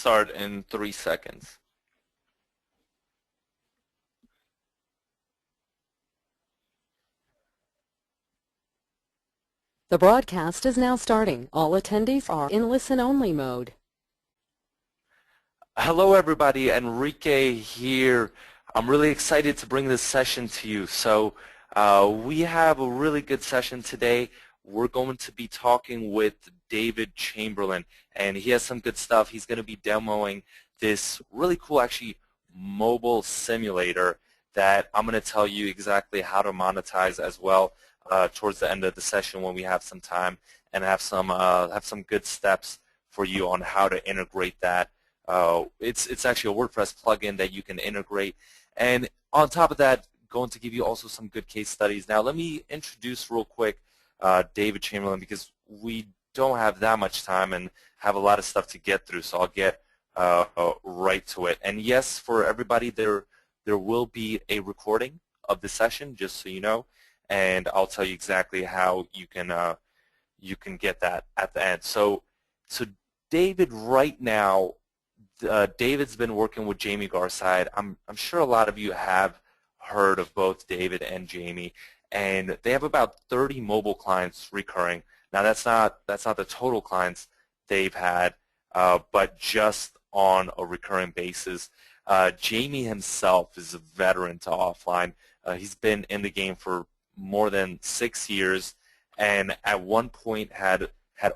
start in 3 seconds. The broadcast is now starting. All attendees are in listen-only mode. Hello everybody, Enrique here. I'm really excited to bring this session to you. So we have a really good session today. We're going to be talking with David Chamberlain, and he has some good stuff. He's going to be demoing this really cool, actually, mobile simulator that I'm going to tell you exactly how to monetize as well towards the end of the session when we have some time, and have some good steps for you on how to integrate that. It's actually a WordPress plugin that you can integrate, and on top of that, going to give you also some good case studies. Now, let me introduce real quick David Chamberlain, because we don't have that much time and have a lot of stuff to get through, so I'll get right to it. And yes, for everybody, there will be a recording of the session, just so you know, and I'll tell you exactly how you can get that at the end. So David, right now, David's been working with Jamie Garside. I'm sure a lot of you have heard of both David and Jamie, and they have about 30 mobile clients recurring. Now that's not the total clients they've had, but just on a recurring basis. Jamie himself is a veteran to offline. He's been in the game for more than 6 years, and at one point had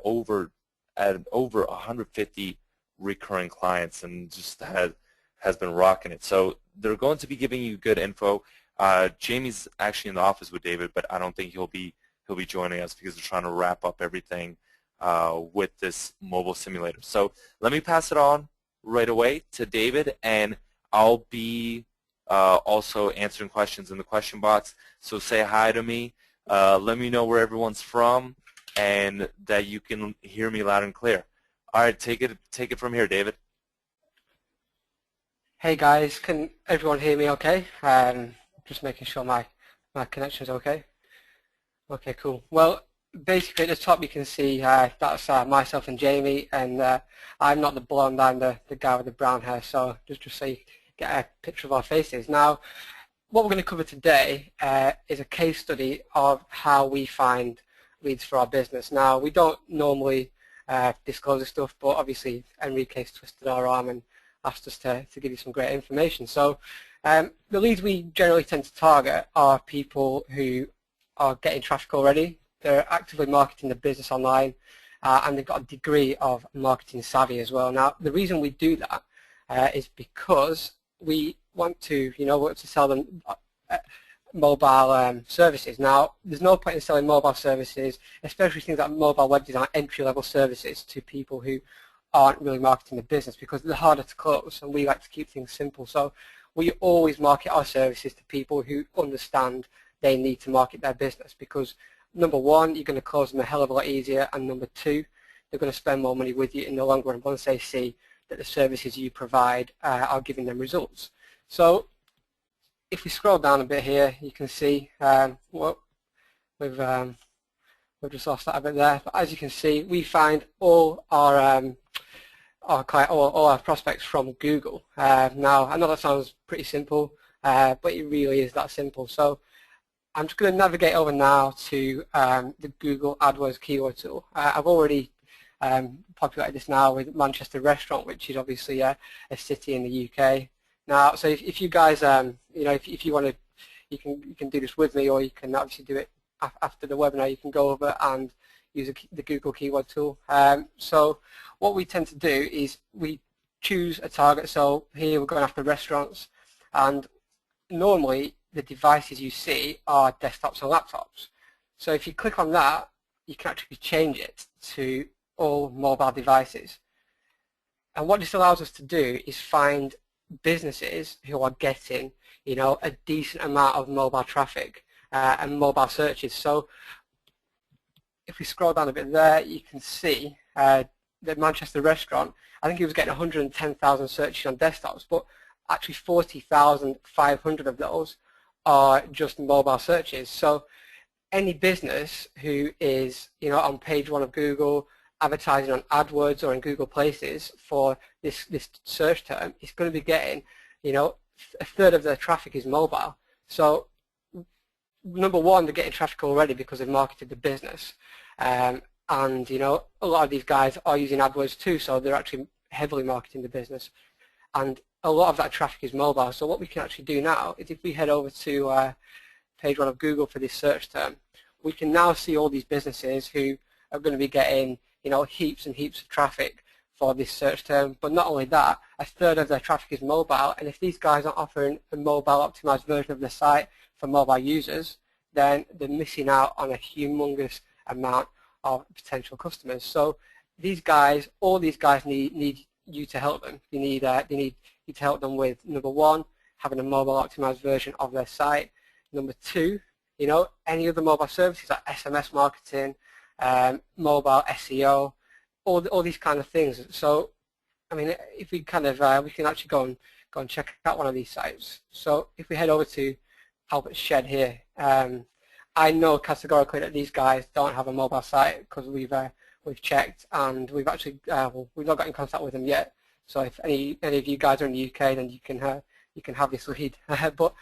over 150 recurring clients, and just has been rocking it. So they're going to be giving you good info. Jamie's actually in the office with David, but I don't think he'll be joining us because they're trying to wrap up everything with this mobile simulator. So let me pass it on right away to David, and I'll be also answering questions in the question box. So say hi to me. Let me know where everyone's from, and that you can hear me loud and clear. All right, take it from here, David. Hey guys, can everyone hear me okay? Just making sure my connection's okay. Okay, cool. Well, basically at the top you can see that's myself and Jamie, and I'm not the blonde, I'm the guy with the brown hair, so just so you get a picture of our faces. Now, what we're going to cover today is a case study of how we find leads for our business. Now, we don't normally disclose this stuff, but obviously Enrique's twisted our arm and asked us to give you some great information. So the leads we generally tend to target are people who are getting traffic already. They're actively marketing their business online, and they've got a degree of marketing savvy as well. Now, the reason we do that is because we want to sell them mobile services. Now, there's no point in selling mobile services, especially things like mobile web design, entry-level services, to people who aren't really marketing the business, because they're harder to close, and we like to keep things simple. So we always market our services to people who understand they need to market their business, because number one, you're going to close them a hell of a lot easier, and number two, they're going to spend more money with you in the long run once they see that the services you provide are giving them results. So if we scroll down a bit here, you can see we've just lost that a bit there. But as you can see, we find all our prospects from Google. Now, I know that sounds pretty simple, but it really is that simple. So I'm just going to navigate over now to the Google AdWords keyword tool. I've already populated this now with Manchester Restaurant, which is obviously a city in the UK. Now, so if you guys, if you want to, you can do this with me, or you can obviously do it after the webinar. You can go over and use the Google keyword tool. So what we tend to do is we choose a target. So here we're going after restaurants, and normally the devices you see are desktops or laptops. So if you click on that, you can actually change it to all mobile devices. And what this allows us to do is find businesses who are getting, a decent amount of mobile traffic and mobile searches. So if we scroll down a bit there, you can see the Manchester Restaurant, I think he was getting 110,000 searches on desktops, but actually 40,500 of those are just mobile searches. So any business who is, on page one of Google advertising on AdWords or in Google Places for this search term, it's going to be getting, you know, a third of their traffic is mobile. So number one, they're getting traffic already because they've marketed the business. And, you know, a lot of these guys are using AdWords too, so they're actually heavily marketing the business. And a lot of that traffic is mobile. So what we can actually do now is if we head over to page 1 of Google for this search term, we can now see all these businesses who are going to be getting, you know, heaps and heaps of traffic for this search term. But not only that, a third of their traffic is mobile. And if these guys aren't offering a mobile optimized version of the site for mobile users, then they're missing out on a humongous amount of potential customers. So these guys, all these guys need you to help them. They need you to help them with, number one, having a mobile optimized version of their site. Number two, you know, any other mobile services like SMS marketing, mobile SEO, all these kind of things. So, I mean, if we kind of we can actually go and check out one of these sites. So if we head over to Albert's Shed here, I know categorically that these guys don't have a mobile site because we've checked, and we've actually we've not got in contact with them yet. So if any of you guys are in the UK, then you can have this lead. But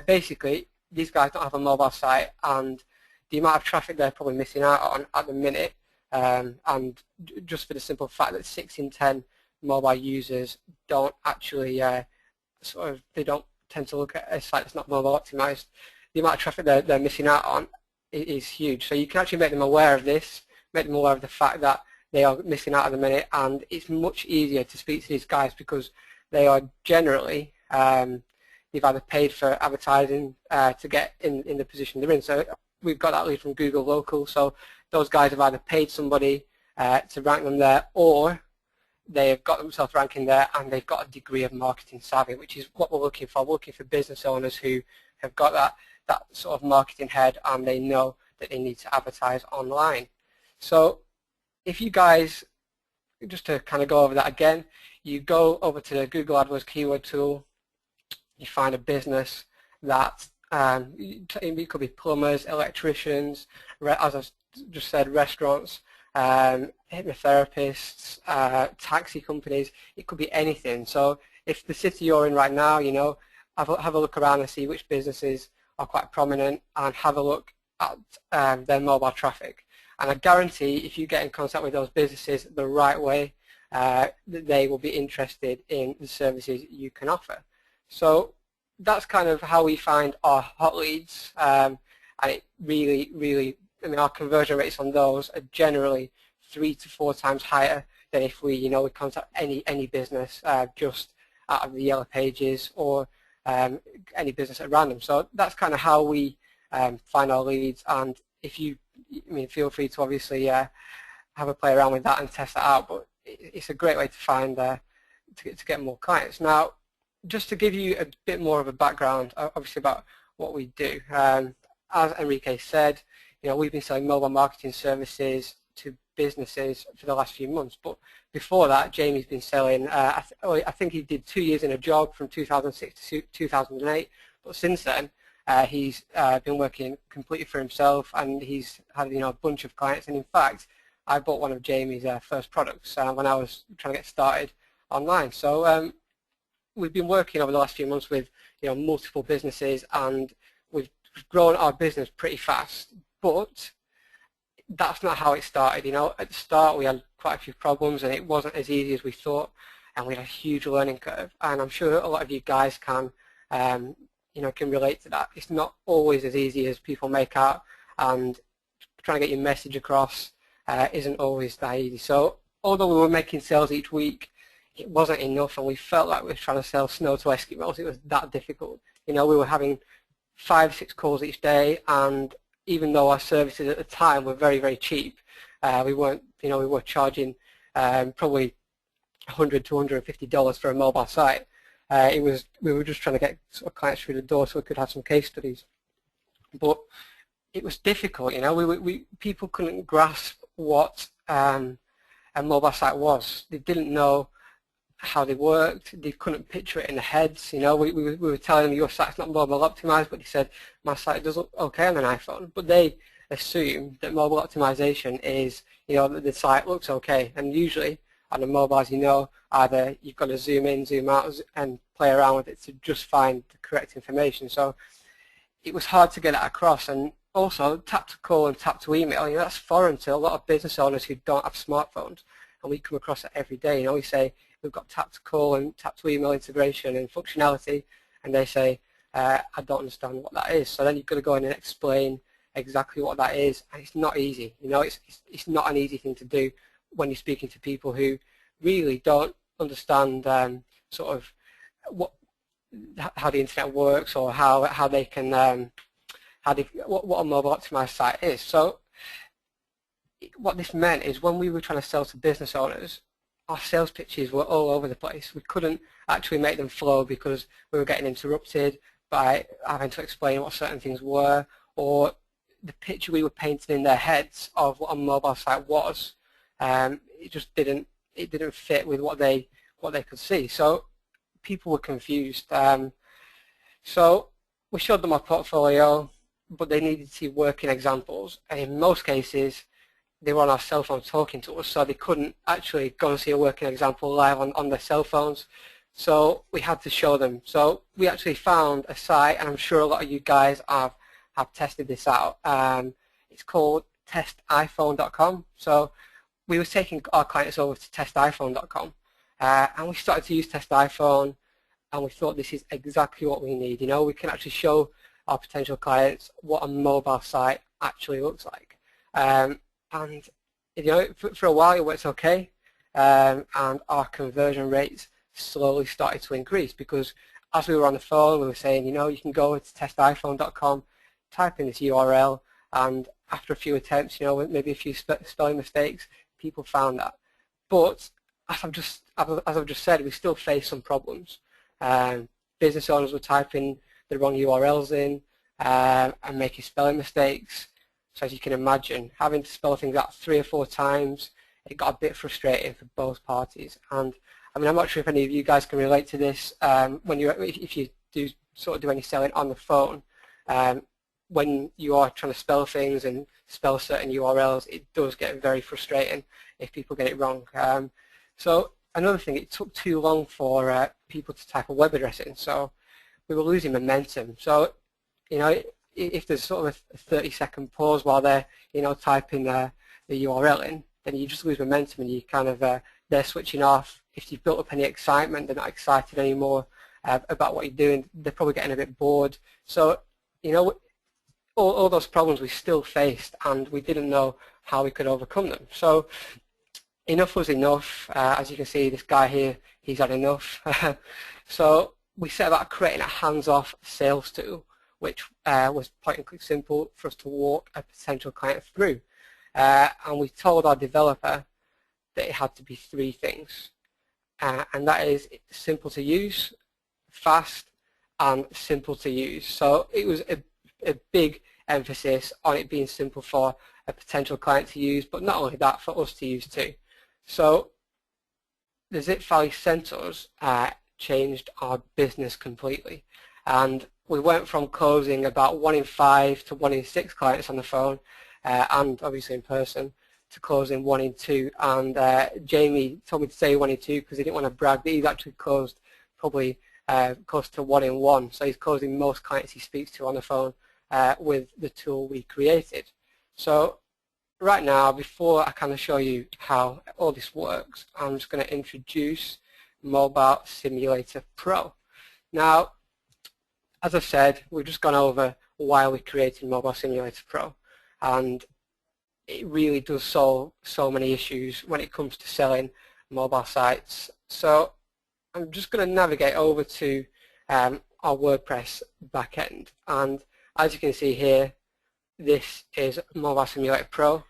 basically, these guys don't have a mobile site, and the amount of traffic they're probably missing out on at the minute, and just for the simple fact that 6 in 10 mobile users don't actually they don't tend to look at a site that's not mobile optimized. The amount of traffic they're missing out on is huge. So you can actually make them aware of this, make them aware of the fact that they are missing out at the minute, and it's much easier to speak to these guys because they are generally they've either paid for advertising to get in the position they're in. So we've got that lead from Google Local, so those guys have either paid somebody to rank them there, or they have got themselves ranking there and they've got a degree of marketing savvy, which is what we're looking for. We're looking for business owners who have got that sort of marketing head, and they know that they need to advertise online. So if you guys, just to kind of go over that again, you go over to the Google AdWords keyword tool, you find a business that it could be plumbers, electricians, as I just said, restaurants, hypnotherapists, taxi companies. It could be anything. So if the city you're in right now, you know, have a look around and see which businesses are quite prominent, and have a look at their mobile traffic. And I guarantee if you get in contact with those businesses the right way, that they will be interested in the services you can offer. So that's kind of how we find our hot leads, and it really, I mean, our conversion rates on those are generally 3 to 4 times higher than if we, you know, we contact any business just out of the yellow pages, or any business at random. So that's kind of how we find our leads. And if you, I mean, feel free to obviously have a play around with that and test that out. But it's a great way to find to get more clients. Now, just to give you a bit more of a background, obviously, about what we do. As Enrique said, you know, we've been selling mobile marketing services to businesses for the last few months. But before that, Jamie's been selling, I think he did 2 years in a job from 2006 to 2008. But since then, he's been working completely for himself, and he's had, you know, a bunch of clients. And in fact, I bought one of Jamie's first products when I was trying to get started online. So we've been working over the last few months with, you know, multiple businesses, and we've grown our business pretty fast. But that's not how it started. You know, at the start we had quite a few problems, and it wasn't as easy as we thought, and we had a huge learning curve. And I'm sure a lot of you guys can, you know, can relate to that. It's not always as easy as people make out, and trying to get your message across isn't always that easy. So although we were making sales each week, it wasn't enough, and we felt like we were trying to sell snow to Eskimos. It was that difficult. You know, we were having 5, 6 calls each day, and even though our services at the time were very cheap, we weren't, you know, we were charging probably $100 to $150 for a mobile site. We were just trying to get sort of clients through the door so we could have some case studies. But it was difficult, you know. People couldn't grasp what a mobile site was. They didn't know how they worked. They couldn't picture it in their heads. You know, we were telling them your site's not mobile optimized, but they said my site does look okay on an iPhone. But they assume that mobile optimization is, that the site looks okay. And usually on the mobile, as you know, either you've got to zoom in, zoom out, and play around with it to just find the correct information. So it was hard to get that across. And also, tap to call and tap to email, that's foreign to a lot of business owners who don't have smartphones. And we come across it every day. We say we've got tap to call and tap to email integration and functionality, and they say, I don't understand what that is. So then you've got to go in and explain exactly what that is, and it's not easy. It's not an easy thing to do when you're speaking to people who really don't understand sort of how the internet works, or how they can what a mobile optimized site is. So what this meant is when we were trying to sell to business owners, our sales pitches were all over the place. We couldn't actually make them flow because we were getting interrupted by having to explain what certain things were, or the picture we were painting in their heads of what a mobile site was, it just didn't fit with what they could see. So people were confused. So we showed them our portfolio, but they needed to see working examples, and in most cases they were on our cell phone talking to us, so they couldn't actually go and see a working example live on their cell phones. So we had to show them. So we actually found a site, and I'm sure a lot of you guys have tested this out. It's called testiphone.com. So we were taking our clients over to testiphone.com, and we started to use TestIphone, and we thought this is exactly what we need. We can actually show our potential clients what a mobile site actually looks like. And for a while it worked okay, and our conversion rates slowly started to increase, because as we were on the phone we were saying, you can go to testiphone.com, type in this URL, and after a few attempts, maybe a few spelling mistakes, people found that. But as I've just said, we still face some problems. Business owners were typing the wrong URLs in and making spelling mistakes. So as you can imagine, having to spell things out 3 or 4 times, it got a bit frustrating for both parties. And I mean, I'm not sure if any of you guys can relate to this if you do sort of do any selling on the phone. When you are trying to spell things and spell certain URLs, it does get very frustrating if people get it wrong. So another thing, it took too long for people to type a web address in, so we were losing momentum. So if there's sort of a 30-second pause while they're typing the URL in, then you just lose momentum, and you kind of they're switching off. If you've built up any excitement, they're not excited anymore about what you're doing. They're probably getting a bit bored. So all those problems we still faced, and we didn't know how we could overcome them. So enough was enough. As you can see, this guy here, he's had enough. So we set about creating a hands-off sales tool, which was point and click simple for us to walk a potential client through. And we told our developer that it had to be 3 things. And that is simple to use, fast, and simple to use. So it was a big emphasis on it being simple for a potential client to use, but not only that, for us to use too. So the Zip file sent us changed our business completely, and we went from closing about 1 in 5 to 1 in 6 clients on the phone, and obviously in person, to closing 1 in 2. And Jamie told me to say 1 in 2 because he didn't want to brag, but he's actually closed probably close to 1 in 1. So he's closing most clients he speaks to on the phone with the tool we created. So right now, before I kind of show you how all this works, I'm just going to introduce Mobile Simulator Pro. Now, as I've said, we've just gone over why we created Mobile Simulator Pro, and it really does solve so many issues when it comes to selling mobile sites. So I'm just going to navigate over to our WordPress backend, and as you can see here, this is Mobile Simulator Pro.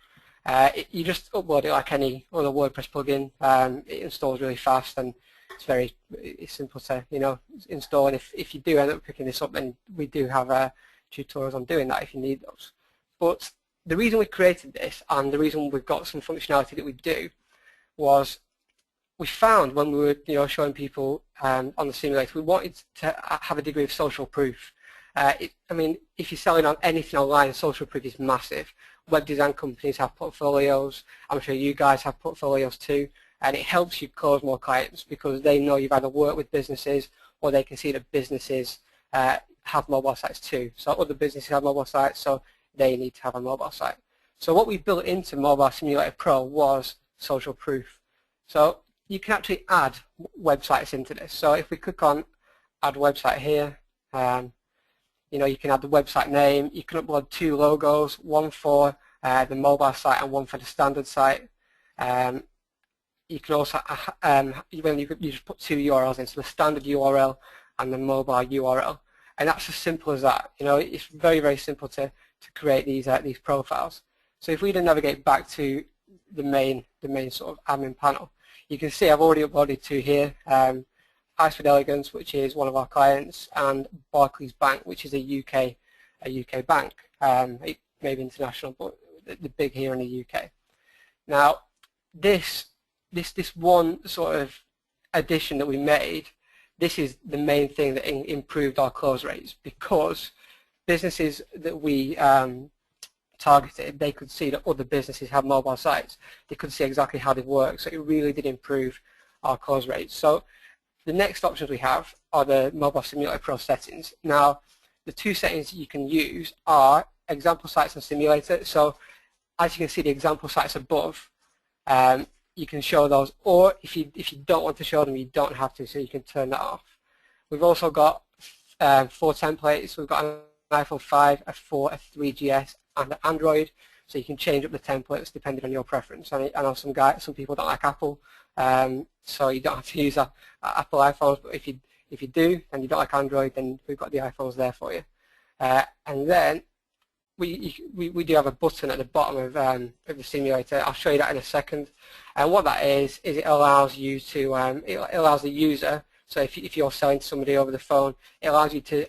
You just upload it like any other WordPress plugin. It installs really fast, and it's simple to install. And if you do end up picking this up, then we do have tutorials on doing that if you need those. But the reason we created this, and the reason we've got some functionality that we do, was we found when we were showing people on the simulator, we wanted to have a degree of social proof. I mean, if you're selling on anything online, social proof is massive. web design companies have portfolios. I'm sure you guys have portfolios too, and it helps you close more clients because they know you've either worked with businesses or they can see that businesses have mobile sites too. So other businesses have mobile sites, so they need to have a mobile site. So what we built into Mobile Simulator Pro was social proof. So you can actually add websites into this. So if we click on Add Website here, you can add the website name. You can upload 2 logos, one for the mobile site and one for the standard site. You can also, you just put 2 URLs in, so the standard URL and the mobile URL. And that's as simple as that. It's very, very simple to create these profiles. So if we then navigate back to the main sort of admin panel, you can see I've already uploaded 2 here. Ice with Elegance, which is one of our clients, and Barclays Bank, which is a UK bank. It may be international, but the big here in the UK. Now, this one sort of addition that we made, this is the main thing that improved our close rates, because businesses that we targeted, they could see that other businesses have mobile sites. They could see exactly how they work, so it really did improve our close rates. So the next options we have are the Mobile Simulator Pro settings. Now, the 2 settings you can use are example sites and simulator. So as you can see, the example sites above, you can show those, or if you don't want to show them, you don't have to, so you can turn that off. We've also got 4 templates. We've got an iPhone 5, a 4, a 3GS, and an Android, so you can change up the templates depending on your preference. I know some people don't like Apple, so you don't have to use Apple iPhones, but if you do and you don't like Android, then we've got the iPhones there for you. And then we do have a button at the bottom of the simulator. I'll show you that in a second. And what that is it allows you to it allows the user. So if you're selling to somebody over the phone, it allows you to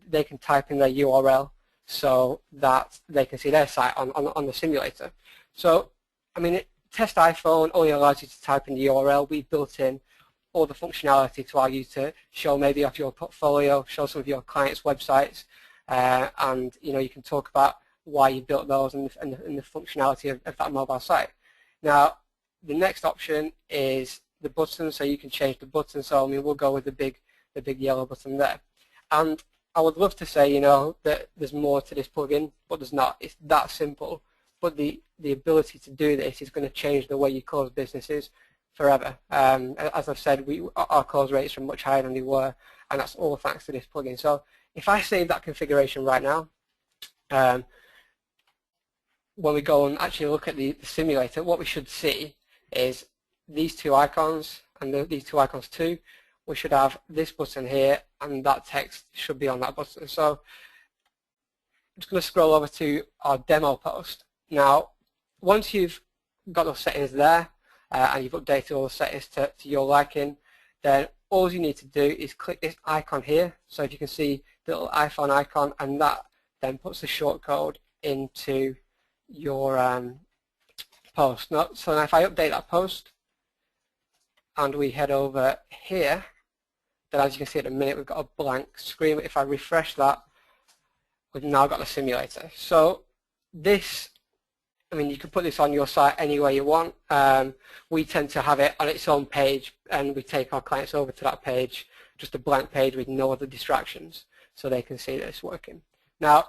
they can type in their URL so that they can see their site on the simulator. So I mean, Test iPhone only allows you to type in the URL. We built in all the functionality to allow you to show maybe off your portfolio, show some of your clients' websites, and you can talk about why you built those and the functionality of that mobile site. Now, the next option is the button, so you can change the button. So I mean, we'll go with the big yellow button there. And I would love to say that there's more to this plugin, but there's not. It's that simple. But the ability to do this is going to change the way you close businesses forever. As I've said, our close rates are much higher than they were, and that's all thanks to this plugin. So if I save that configuration right now, when we go and actually look at the simulator, what we should see is these 2 icons and these 2 icons too. We should have this button here, and that text should be on that button. So I'm just going to scroll over to our demo post. Now, once you've got those settings there and you've updated all the settings to your liking, then all you need to do is click this icon here. So if you can see the little iPhone icon, and that then puts the shortcode into your post. Now, so now if I update that post and we head over here, then as you can see at the minute we've got a blank screen. If I refresh that, we've now got the simulator. So this, I mean, you can put this on your site any way you want. We tend to have it on its own page, and we take our clients over to that page, just a blank page with no other distractions, so they can see that it's working. Now,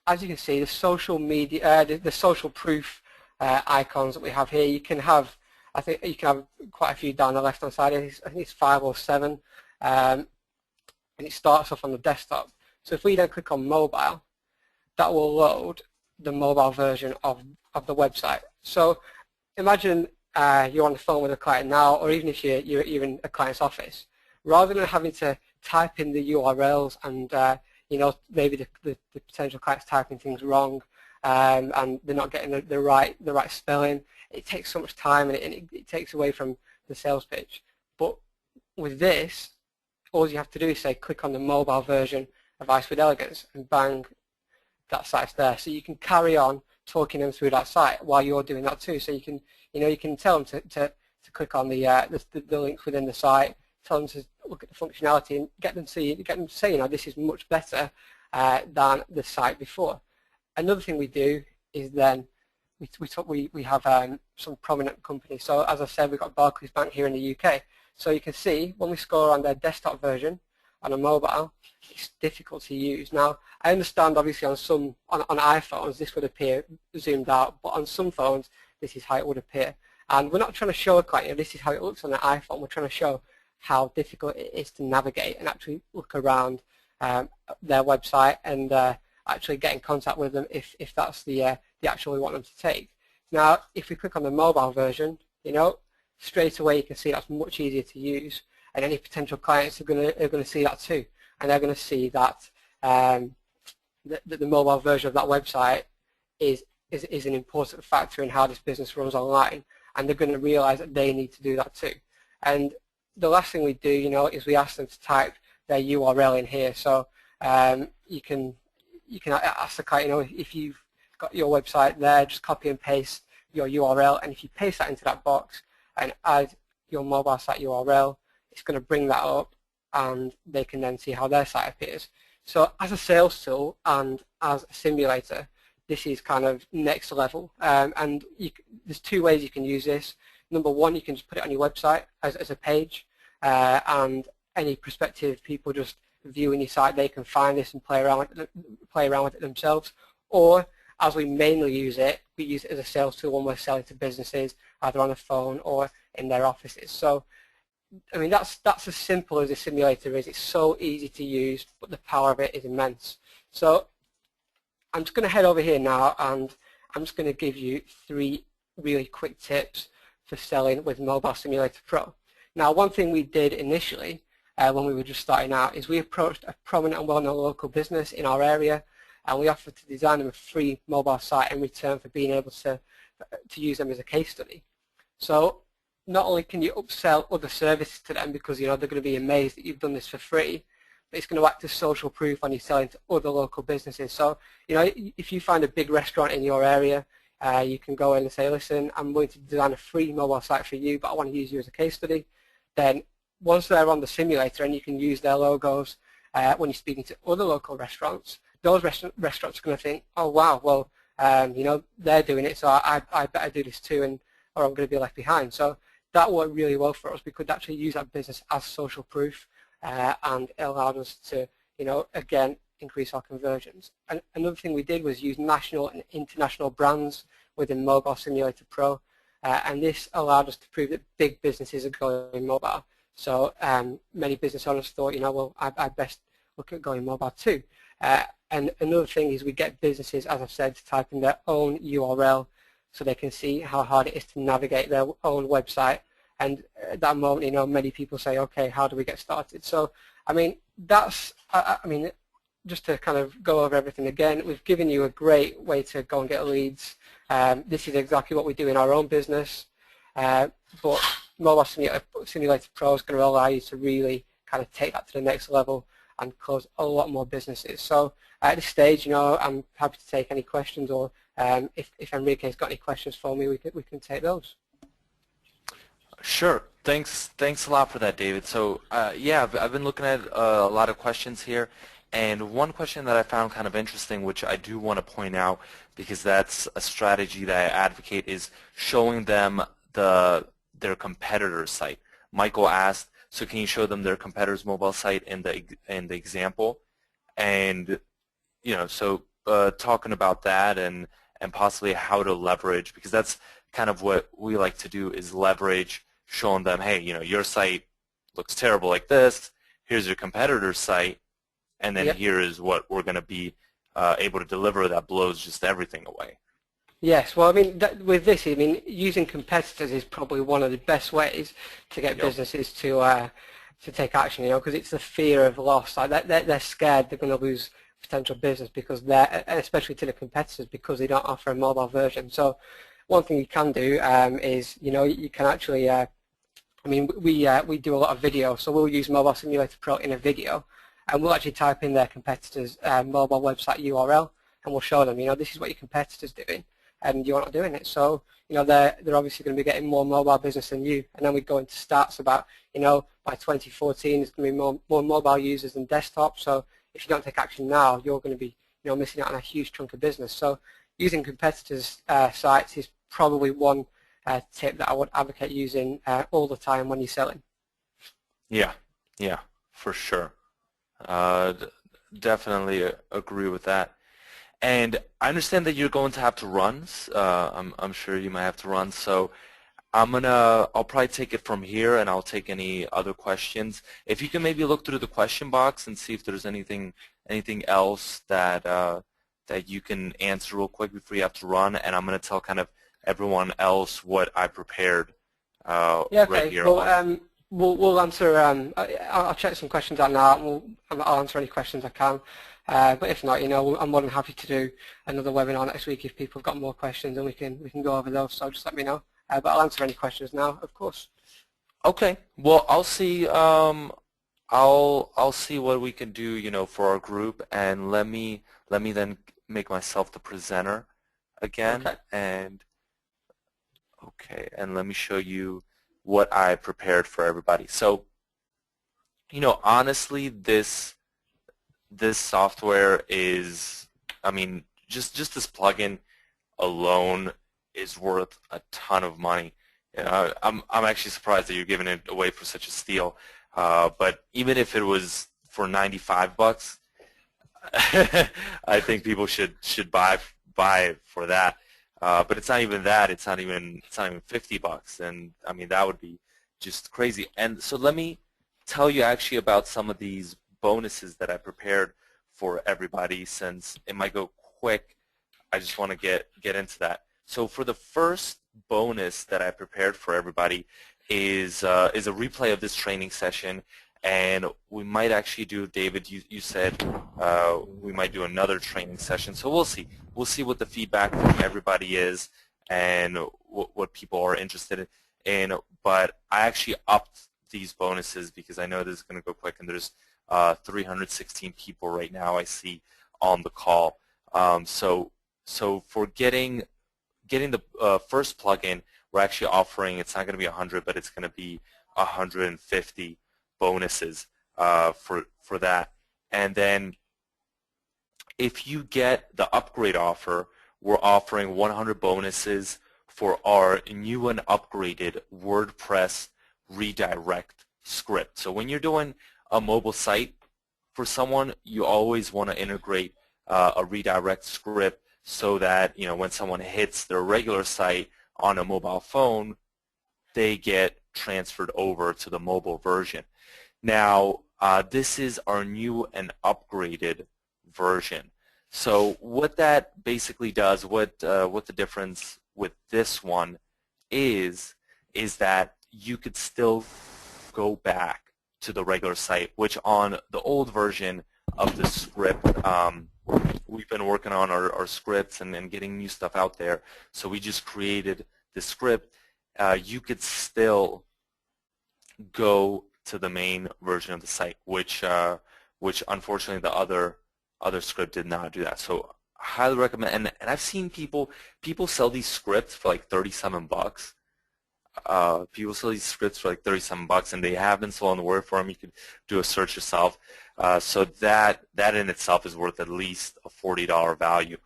as you can see, the social media, the social proof icons that we have here, you can have, I think you can have quite a few down the left-hand side. I think it's 5 or 7, and it starts off on the desktop. So if we then click on mobile, that will load the mobile version of the website. So imagine you're on the phone with a client now, or even if you're in a client's office. Rather than having to type in the URLs and maybe the potential client's typing things wrong and they're not getting the right spelling, it takes so much time and it takes away from the sales pitch. But with this, all you have to do is say click on the mobile version of Ice with Elegance, and bang, that site's there. So you can carry on talking them through that site while you're doing that too. So you can tell them to click on the links within the site, tell them to look at the functionality, and get them to say, this is much better than the site before. Another thing we do is then we have some prominent companies. So as I said, we've got Barclays Bank here in the UK. So you can see when we scroll on their desktop version on a mobile, it's difficult to use. Now, I understand obviously on iPhones this would appear zoomed out, but on some phones this is how it would appear. And we're not trying to show a client, this is how it looks on the iPhone. We're trying to show how difficult it is to navigate and actually look around their website and actually get in contact with them if that's the action we want them to take. Now, if we click on the mobile version, straight away you can see that's much easier to use, and any potential clients are going to see that too, and they're going to see that the mobile version of that website is an important factor in how this business runs online, and they're going to realize that they need to do that too. And the last thing we do, is we ask them to type their URL in here. So you can ask the client, if you've got your website there, just copy and paste your URL, and if you paste that into that box and add your mobile site URL, it's going to bring that up, and they can then see how their site appears. So as a sales tool and as a simulator, this is kind of next level, and there's two ways you can use this. Number one, you can just put it on your website as a page, and any prospective people just viewing your site, they can find this and play around with it themselves. Or, as we mainly use it, we use it as a sales tool when we're selling to businesses, either on a phone or in their offices. So, I mean, that's as simple as a simulator is. It's so easy to use, but the power of it is immense. So, I'm just going to head over here now, and I'm just going to give you 3 really quick tips for selling with Mobile Simulator Pro. Now, one thing we did initially when we were just starting out is we approached a prominent and well-known local business in our area, and we offered to design them a free mobile site in return for being able to use them as a case study. So not only can you upsell other services to them because they're going to be amazed that you've done this for free, but it's going to act as social proof when you're selling to other local businesses. So if you find a big restaurant in your area, you can go in and say, listen, I'm going to design a free mobile site for you, but I want to use you as a case study. Then once they're on the simulator and you can use their logos when you're speaking to other local restaurants, those restaurants are going to think, oh wow, well, they're doing it, so I better do this too, or I'm going to be left behind. So that worked really well for us. We could actually use that business as social proof, and it allowed us to, again, increase our conversions. And another thing we did was use national and international brands within Mobile Simulator Pro, and this allowed us to prove that big businesses are going mobile. So many business owners thought, well, I'd best look at going mobile too. And another thing is we get businesses, as I've said, to type in their own URL so they can see how hard it is to navigate their own website. And at that moment, many people say, okay, how do we get started? So, I mean, just to kind of go over everything again, we've given you a great way to go and get leads. This is exactly what we do in our own business. But Mobile Simulator Pro is going to allow you to really kind of take that to the next level and close a lot more businesses. So at this stage, I'm happy to take any questions, or if Enrique's got any questions for me, we can take those. Sure. Thanks a lot for that, David. So yeah, I've been looking at a lot of questions here, and one question that I found kind of interesting, which I do want to point out because that's a strategy that I advocate, is showing them their competitor's site. Michael asked, so can you show them their competitor's mobile site in the example? And so talking about that and possibly how to leverage, because that's kind of what we like to do, is leverage, showing them, hey, your site looks terrible like this, here's your competitor's site, and then here is what we're going to be able to deliver that blows just everything away. Yes, well, I mean, with this, using competitors is probably one of the best ways to get businesses to take action, because it's the fear of loss. Like they're scared they're going to lose potential business because especially to the competitors, because they don't offer a mobile version. So one thing you can do is, you can actually, we do a lot of video, so we'll use Mobile Simulator Pro in a video, and we'll actually type in their competitors' mobile website URL, and we'll show them, this is what your competitor's doing, and you're not doing it. So, they're obviously going to be getting more mobile business than you. And then we go into stats about, by 2014, there's going to be more mobile users than desktop. So if you don't take action now, you're going to be, missing out on a huge chunk of business. So, using competitors' sites is probably one tip that I would advocate using all the time when you're selling. Yeah, yeah, for sure. Definitely agree with that. And I understand that you're going to have to run. I'm sure you might have to run. So I'll probably take it from here, and I'll take any other questions. If you can maybe look through the question box and see if there's anything else that that you can answer real quick before you have to run, and I'm going to tell kind of everyone else what I prepared Yeah, okay. right here. Well, we'll answer. I'll check some questions out now. I'll answer any questions I can. But if not, I'm more than happy to do another webinar next week if people have got more questions, and we can go over those. So just let me know. But I'll answer any questions now, of course. Okay. Well, I'll see. I'll see what we can do, for our group, and let me then make myself the presenter again. Okay. And let me show you what I prepared for everybody. So, honestly, this software is, I mean, just this plugin alone is worth a ton of money. I'm actually surprised that you're giving it away for such a steal. But even if it was for $95, I think people should buy for that. But it's not even that. It's not even $50, and I mean that would be just crazy. And so let me tell you actually about some of these bonuses that I prepared for everybody. Since it might go quick, I just want to get into that. So for the first bonus that I prepared for everybody is a replay of this training session, and we might actually do, David, you said we might do another training session, so we'll see. We'll see what the feedback from everybody is and what people are interested in. But I actually upped these bonuses because I know this is going to go quick, and there's 316 people right now I see on the call. So for getting the first plugin, we're actually offering, it's not going to be 100, but it's going to be 150 bonuses for that. And then if you get the upgrade offer, we're offering 100 bonuses for our new and upgraded WordPress redirect script. So when you're doing a mobile site for someone, you always want to integrate a redirect script so that when someone hits their regular site on a mobile phone, they get transferred over to the mobile version. Now, this is our new and upgraded version. So what that basically does, what the difference with this one is that you could still go back to the regular site, which on the old version of the script, we've been working on our scripts and getting new stuff out there. So we just created the script. You could still go to the main version of the site, which unfortunately the other script did not do that. So I highly recommend, and I've seen people sell these scripts for like $37. People sell these scripts for like $37, and they have been sold on the word form. You could do a search yourself. So that in itself is worth at least a $40 value.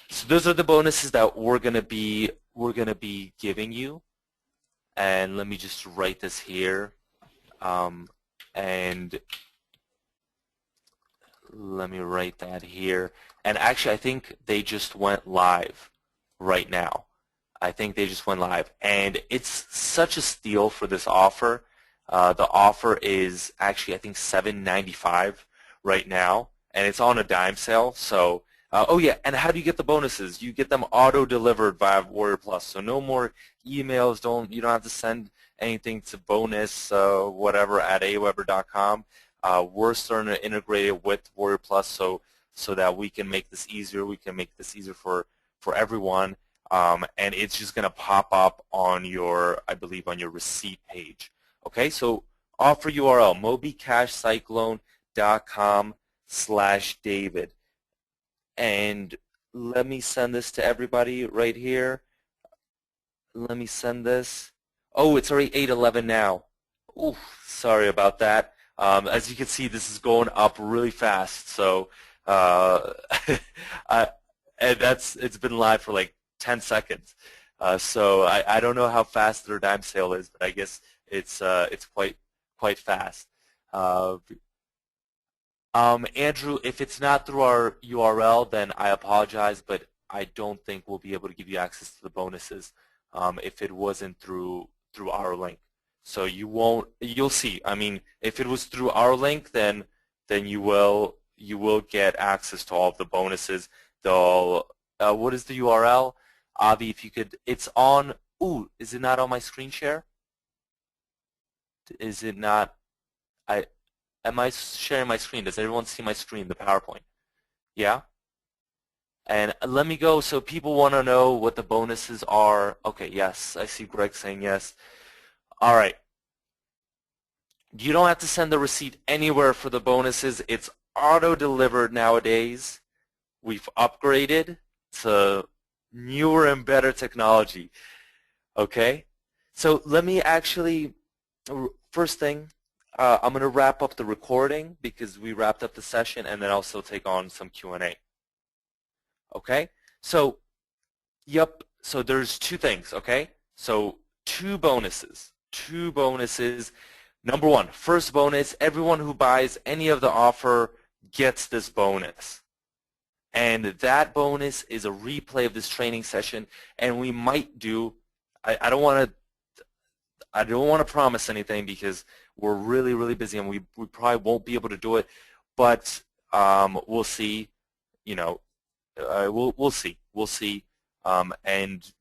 So those are the bonuses that we're gonna be giving you. And let me just write this here. And let me write that here. And actually, I think they just went live right now. I think they just went live. And it's such a steal for this offer. The offer is actually, I think, $7.95 right now. And it's on a dime sale. So, oh yeah, and how do you get the bonuses? You get them auto-delivered via Warrior Plus. So no more emails. You don't have to send anything to bonus whatever at aweber.com. We're starting to integrate it with Warrior Plus so that we can make this easier. We can make this easier for everyone. And it's just going to pop up on I believe, on your receipt page. Okay, so offer URL, mobicashcyclone.com/David. And let me send this to everybody right here. Let me send this. Oh, it's already 8:11 now. Ooh, sorry about that. As you can see, this is going up really fast. So, and it's been live for like 10 seconds. So I don't know how fast their dime sale is, but I guess it's quite fast. Andrew, if it's not through our URL, then I apologize, but I don't think we'll be able to give you access to the bonuses if it wasn't through our link. So you'll see. I mean, if it was through our link, then you will get access to all of the bonuses. What is the URL? Avi, if you could, it's on. Ooh, is it not on my screen share? Is it not? Am I sharing my screen? Does everyone see my screen, the PowerPoint? Yeah? And let me go, so people want to know what the bonuses are. Okay, yes, I see Greg saying yes. All right. You don't have to send the receipt anywhere for the bonuses. It's auto-delivered nowadays. We've upgraded to newer and better technology. Okay? So let me actually, first thing, I'm going to wrap up the recording because we wrapped up the session, and then also take on some Q&A. Okay? So, yep, so there's two things, okay? So two bonuses. Number one, first bonus, everyone who buys any of the offer gets this bonus. And that bonus is a replay of this training session, and we might do, I don't want to promise anything because we're really, really busy and we probably won't be able to do it, but we'll see, you know, we'll see, and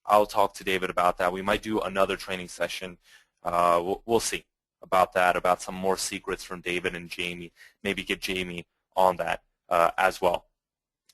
I'll talk to David about that. We might do another training session. We'll see about that, about some more secrets from David and Jamie, maybe get Jamie on that as well.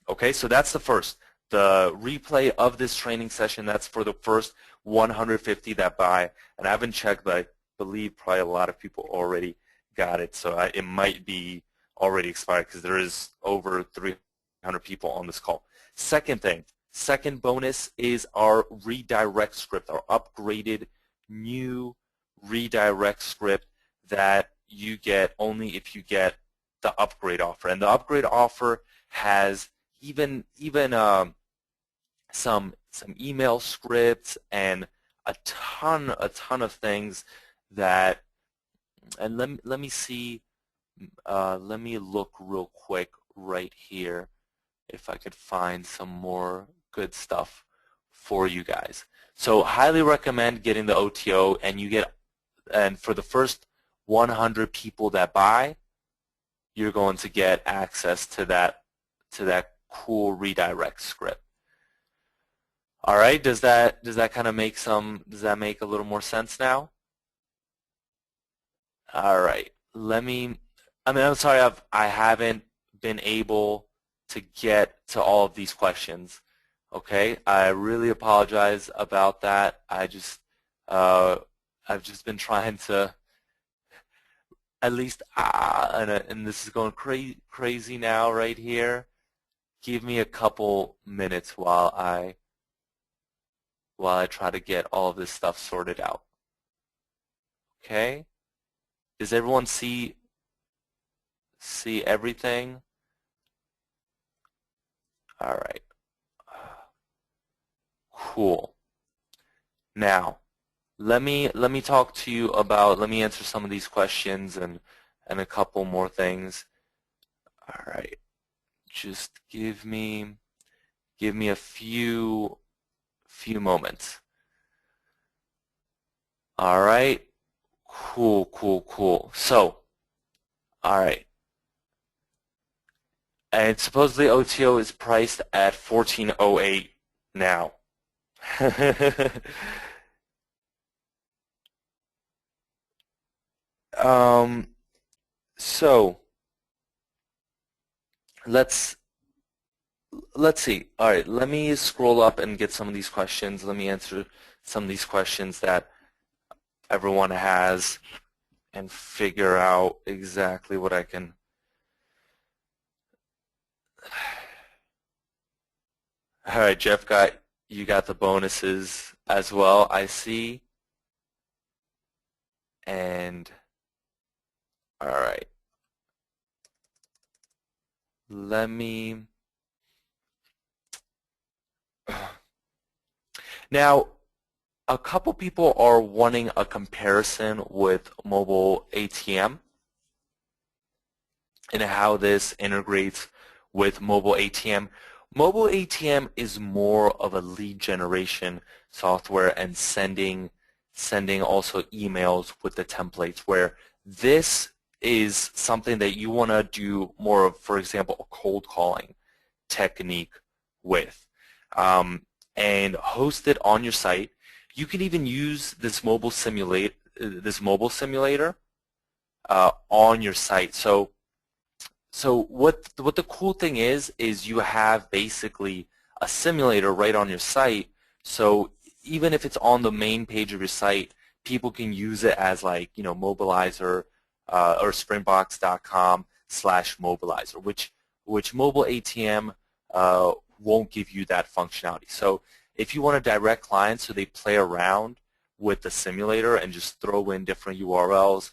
Okay, so that's the first. The replay of this training session, that's for the first 150 that buy. And I haven't checked, but I believe probably a lot of people already got it. So it might be already expired because there is over 300 people on this call. Second thing, second bonus is our redirect script, our upgraded new redirect script that you get only if you get the upgrade offer. And the upgrade offer has even some email scripts and a ton of things that, and let me see, let me look real quick right here if I could find some more good stuff for you guys. So highly recommend getting the OTO, and you get, and for the first 100 people that buy, you're going to get access to that cool redirect script. All right, does that kind of make does that make a little more sense now? All right, I'm sorry I haven't been able to get to all of these questions. Okay, I really apologize about that. I've just been trying to, at least, and this is going crazy now right here. Give me a couple minutes while I try to get all of this stuff sorted out. Okay? Does everyone see everything? All right. Cool. Now, let me talk to you about, let me answer some of these questions and a couple more things. All right. Just give me a few moments. All right. Cool. So, all right. And supposedly OTO is priced at $14.08 now. So let's see. All right, let me scroll up and get some of these questions. Let me answer some of these questions that everyone has and figure out exactly what I can. All right, Jeff, you got the bonuses as well, I see. And all right. Let me Now, a couple people are wanting a comparison with mobile ATM and how this integrates with mobile ATM. Mobile ATM is more of a lead generation software and sending also emails with the templates, where this is something that you want to do more of, for example, a cold calling technique with, and host it on your site. You can even use this mobile simulator on your site. So what the cool thing is you have basically a simulator right on your site. So even if it's on the main page of your site, people can use it as, like, Mobilizer or Springbox.com/Mobilizer, which mobile ATM won't give you that functionality. So if you want to direct clients so they play around with the simulator and just throw in different URLs,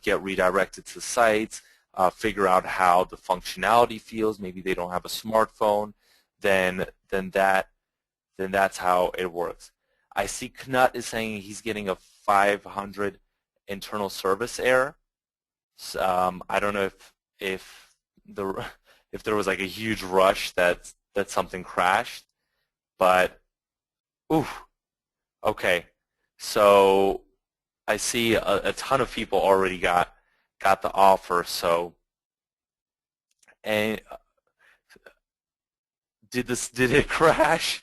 get redirected to sites, figure out how the functionality feels, maybe they don't have a smartphone, then that's how it works. I see Knut is saying he's getting a 500 internal service error. So, I don't know if there was like a huge rush that something crashed, but ooh, okay. So I see a ton of people already got the offer. So, and did it crash?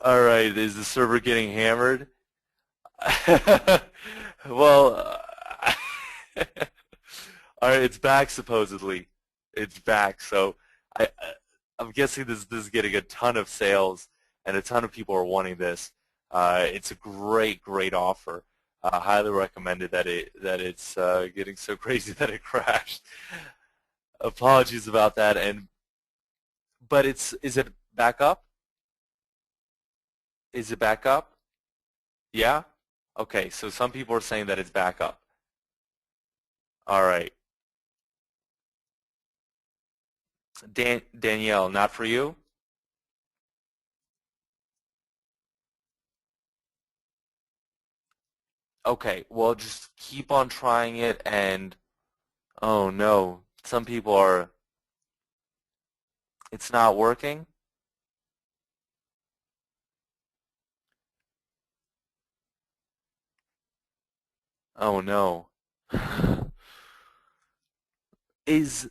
All right, is the server getting hammered? Well, all right, it's back supposedly. It's back. So I'm guessing this is getting a ton of sales, and a ton of people are wanting this. It's a great offer. Highly recommended that it's getting so crazy that it crashed. Apologies about that. But is it back up? Is it back up? Yeah? Okay, so some people are saying that it's back up. All right. Danielle, not for you? Okay, well, just keep on trying it, and oh no, some people are, it's not working? Oh no. Is,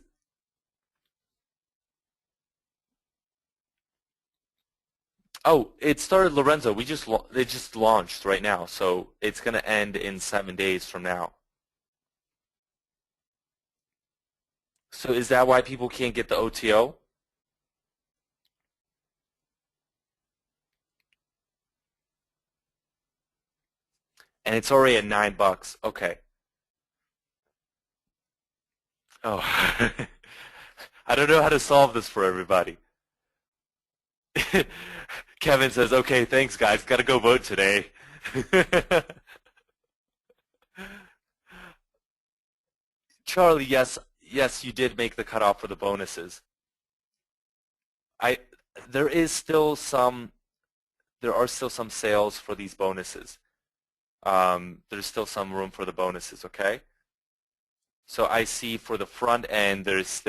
oh, it started, Lorenzo. It just launched right now, so it's going to end in 7 days from now. So is that why people can't get the OTO? And it's already at $9. Okay. Oh, I don't know how to solve this for everybody. Kevin says, okay, thanks, guys. Got to go vote today. Charlie, yes, you did make the cutoff for the bonuses. There are still some sales for these bonuses. There's still some room for the bonuses, okay? So I see for the front end, there's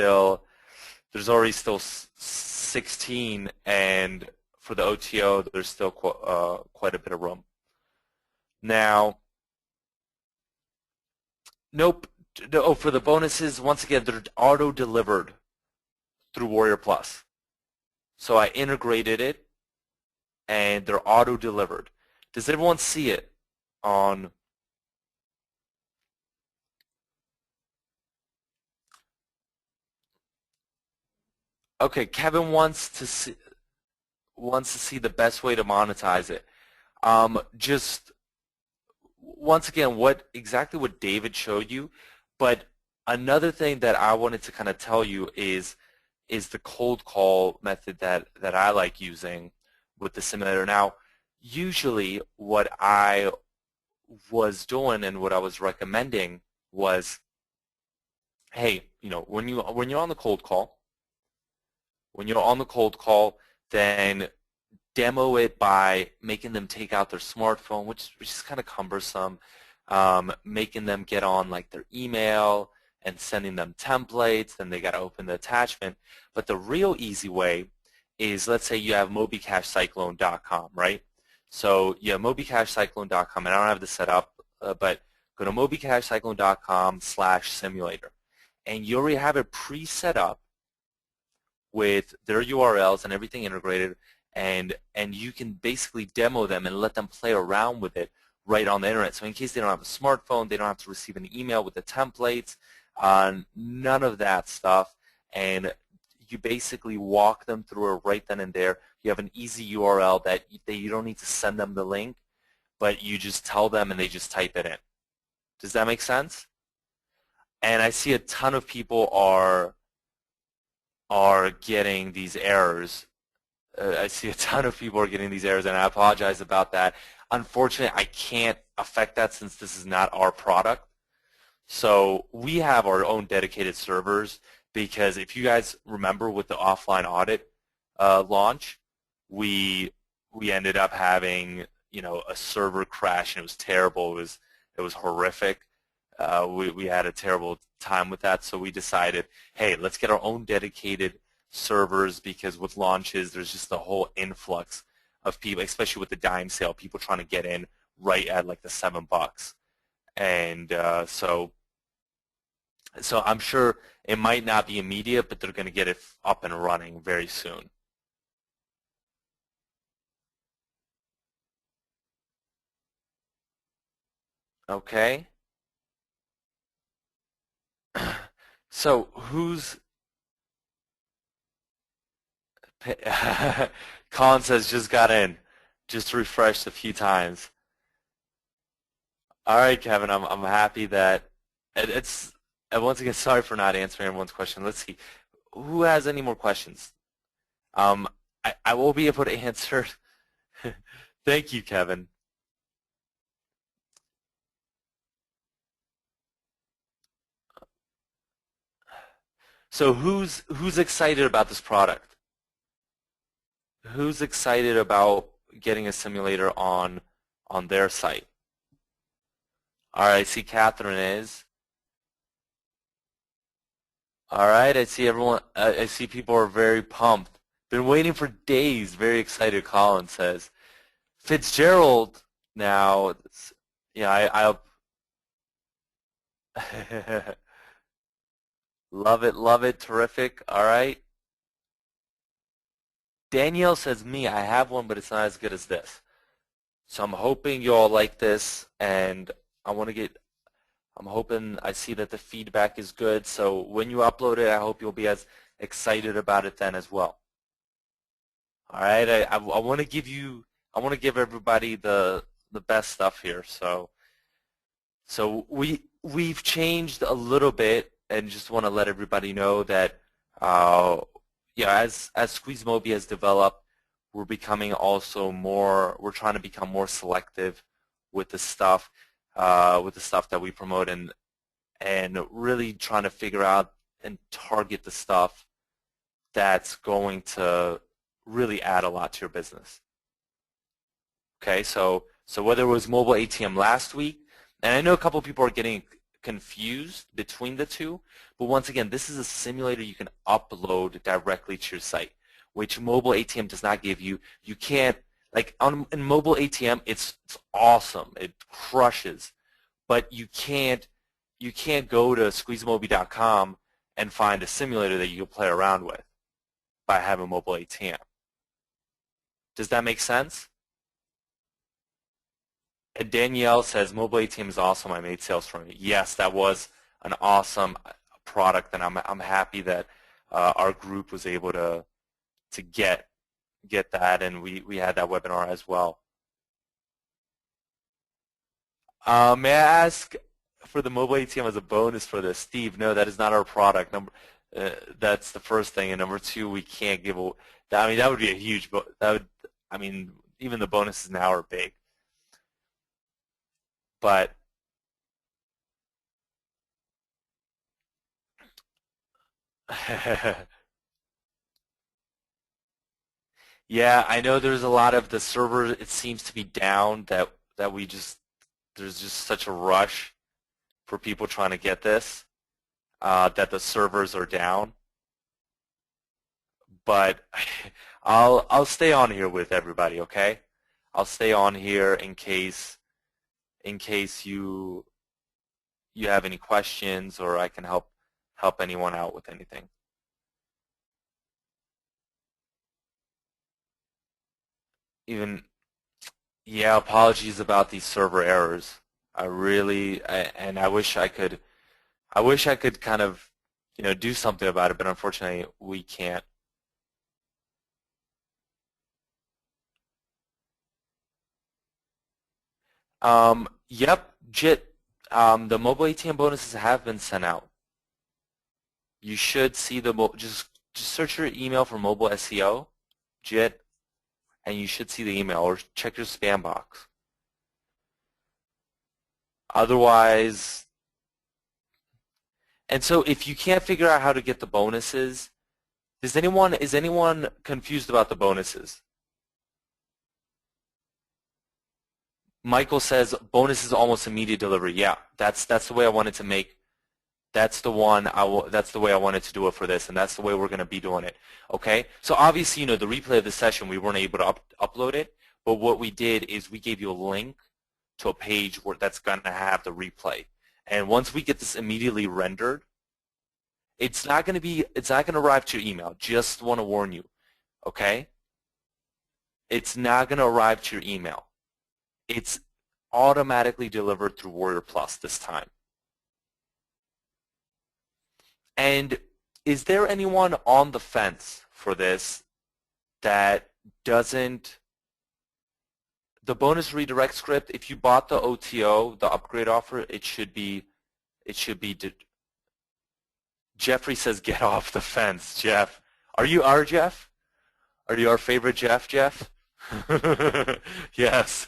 already still 16, and for the OTO, there's still quite a bit of room. Now, nope. Oh, for the bonuses, once again, they're auto-delivered through Warrior Plus. So I integrated it, and they're auto-delivered. Does everyone see it on? Okay, Kevin wants to see the best way to monetize it. Just once again, exactly what David showed you, but another thing that I wanted to kind of tell you is the cold call method that I like using with the simulator. Now, usually what I was doing and what I was recommending was, hey, when you're on the cold call, then demo it by making them take out their smartphone, which is kind of cumbersome, making them get on like their email and sending them templates, then they got to open the attachment. But the real easy way is, let's say you have mobicashcyclone.com, right? So you have mobicashcyclone.com, and I don't have this set up, but go to mobicashcyclone.com/simulator, and you already have it pre-set up with their URLs and everything integrated, and you can basically demo them and let them play around with it right on the internet. So in case they don't have a smartphone, they don't have to receive an email with the templates, none of that stuff, and you basically walk them through it right then and there. You have an easy URL that you don't need to send them the link, but you just tell them and they just type it in. Does that make sense? And I see a ton of people are getting these errors. I see a ton of people are getting these errors, and I apologize about that. Unfortunately, I can't affect that since this is not our product. So we have our own dedicated servers, because if you guys remember with the offline audit launch, we ended up having, you know, a server crash, and it was terrible. It was horrific. We had a terrible time with that, so we decided, hey, let's get our own dedicated servers, because with launches, there's just a whole influx of people, especially with the dime sale, people trying to get in right at like the $7. And so I'm sure it might not be immediate, but they're going to get it up and running very soon. Okay. So who's Colin says just got in, just refreshed a few times. All right, Kevin, I'm happy that it's. And once again, sorry for not answering everyone's question. Let's see, who has any more questions? I will be able to answer. Thank you, Kevin. So who's excited about this product? Who's excited about getting a simulator on their site? All right, I see Catherine is. All right, I see everyone. I see people are very pumped. Been waiting for days. Very excited. Colin says. Fitzgerald. Now, yeah, I love it, terrific. All right. Danielle says, me, I have one, but it's not as good as this. So I'm hoping you all like this, and I'm hoping I see that the feedback is good. So when you upload it, I hope you'll be as excited about it then as well. All right. I want to give everybody the best stuff here. So we've changed a little bit, and just want to let everybody know that as SqueezeMobi has developed, we're trying to become more selective with the stuff that we promote, and really trying to figure out and target the stuff that's going to really add a lot to your business. Okay, so whether it was mobile ATM last week, and I know a couple of people are getting confused between the two, but once again, this is a simulator you can upload directly to your site, which mobile ATM does not give you. You can't, like in mobile ATM, it's awesome, it crushes, but you can't go to SqueezeMobi.com and find a simulator that you can play around with by having mobile ATM. Does that make sense? And Danielle says, mobile ATM is awesome. I made sales from it. Yes, that was an awesome product, and I'm happy that our group was able to get that, and we had that webinar as well. May I ask for the mobile ATM as a bonus for this? Steve, no, that is not our product. That's the first thing, and number two, we can't give away. I mean, that would be a huge. I mean, even the bonuses now are big. But Yeah, I know there's a lot of the server, it seems to be down that we just, there's just such a rush for people trying to get this, that the servers are down. But I'll stay on here with everybody, okay? I'll stay on here in case you have any questions or I can help anyone out with anything. Yeah, apologies about these server errors. And I wish I could kind of, do something about it, but unfortunately we can't. Yep, JIT, the mobile ATM bonuses have been sent out. You should see just search your email for mobile SEO, JIT, and you should see the email, or check your spam box. Otherwise, and so if you can't figure out how to get the bonuses, is anyone confused about the bonuses? Michael says bonus is almost immediate delivery. Yeah, that's the way I wanted to make. That's the way I wanted to do it for this, and that's the way we're going to be doing it. Okay. So obviously, the replay of the session, we weren't able to upload it, but what we did is we gave you a link to a page that's going to have the replay. And once we get this immediately rendered, it's not going to arrive to your email. Just want to warn you. Okay. It's not going to arrive to your email. It's automatically delivered through Warrior Plus this time. And is there anyone on the fence for this that doesn't, the bonus redirect script, if you bought the OTO, the upgrade offer, it should be, Jeffrey says get off the fence, Jeff. Are you our Jeff? Are you our favorite Jeff? Yes.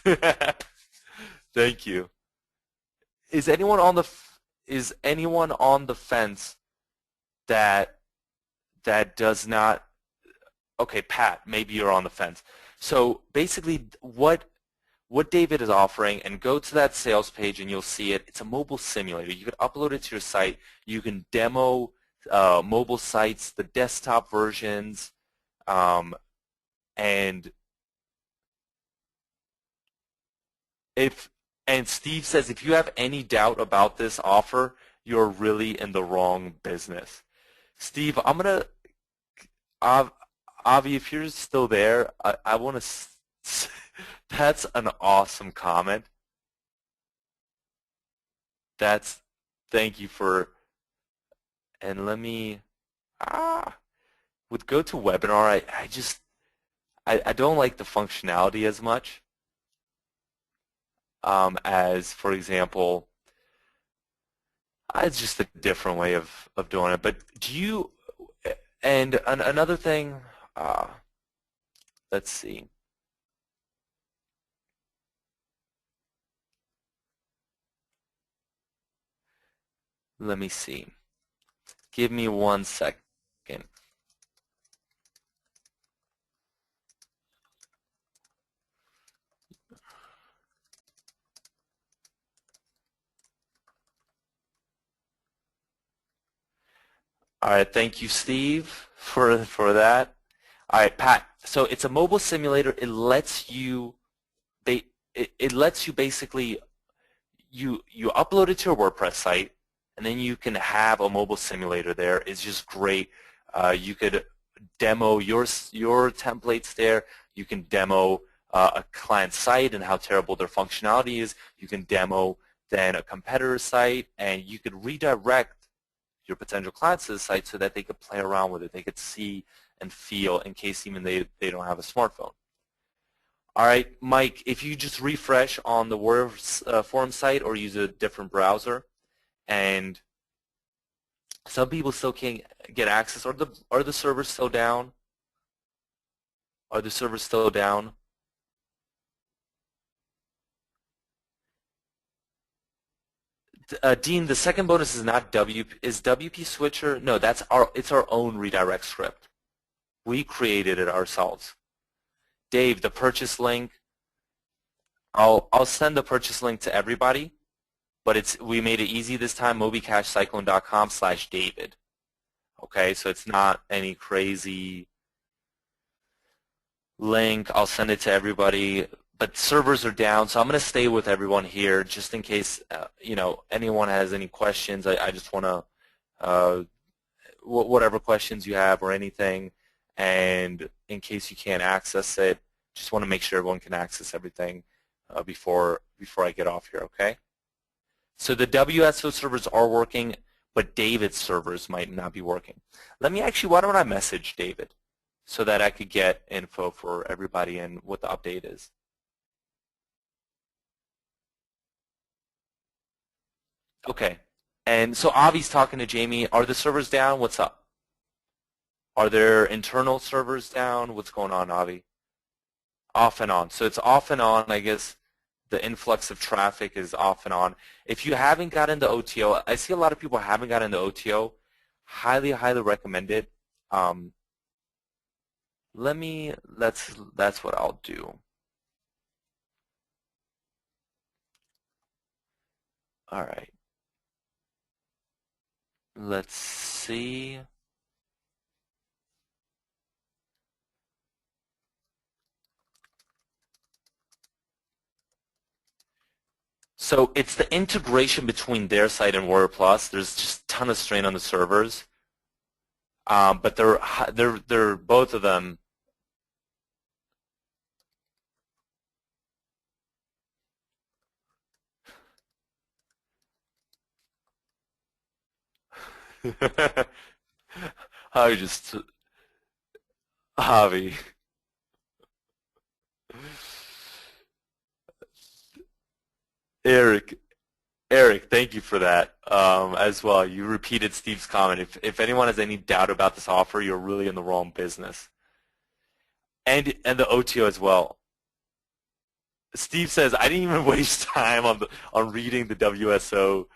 Thank you. Is anyone on the fence that does not? Okay, Pat, maybe you're on the fence. So basically, what David is offering, and go to that sales page and you'll see it. It's a mobile simulator. You can upload it to your site. You can demo mobile sites, the desktop versions, and Steve says, if you have any doubt about this offer, you're really in the wrong business. Steve, I'm going to, Avi, if you're still there, I want to, that's an awesome comment. Thank you for, and let me, with GoToWebinar, I don't like the functionality as much. As, for example, it's just a different way of doing it. But do you, and another thing, let's see. Let me see. Give me 1 second. All right, thank you, Steve, for that. All right, Pat. So it's a mobile simulator. It lets you basically you upload it to your WordPress site, and then you can have a mobile simulator there. It's just great. You could demo your templates there. You can demo a client site and how terrible their functionality is. You can demo then a competitor site, and you could redirect your potential clients to the site so that they could play around with it. They could see and feel in case even they don't have a smartphone. All right, Mike, if you just refresh on the Warrior forum site or use a different browser, and some people still can't get access. Are the servers still down? Are the servers still down? Dean, the second bonus is not is WP Switcher? No, it's our own redirect script. We created it ourselves. Dave, the purchase link, I'll send the purchase link to everybody, but we made it easy this time, mobicashcyclone.com/David. Okay, so it's not any crazy link. I'll send it to everybody, but servers are down, so I'm going to stay with everyone here just in case anyone has any questions. I just want to whatever questions you have or anything, and in case you can't access it, just want to make sure everyone can access everything before I get off here, okay? So the WSO servers are working, but David's servers might not be working. Why don't I message David so that I could get info for everybody and what the update is. Okay, and so Avi's talking to Jamie. Are the servers down? What's up? Are there internal servers down? What's going on, Avi? Off and on. So it's off and on, I guess. The influx of traffic is off and on. If you haven't gotten the OTO, I see a lot of people haven't gotten the OTO. Highly, highly recommend it. That's what I'll do. All right. Let's see. So it's the integration between their site and Warrior Plus. There's just a ton of strain on the servers, but they're both of them. I just Javi. Eric, thank you for that as well. You repeated Steve's comment. If anyone has any doubt about this offer, you're really in the wrong business. And the OTO as well. Steve says, I didn't even waste time on reading the WSO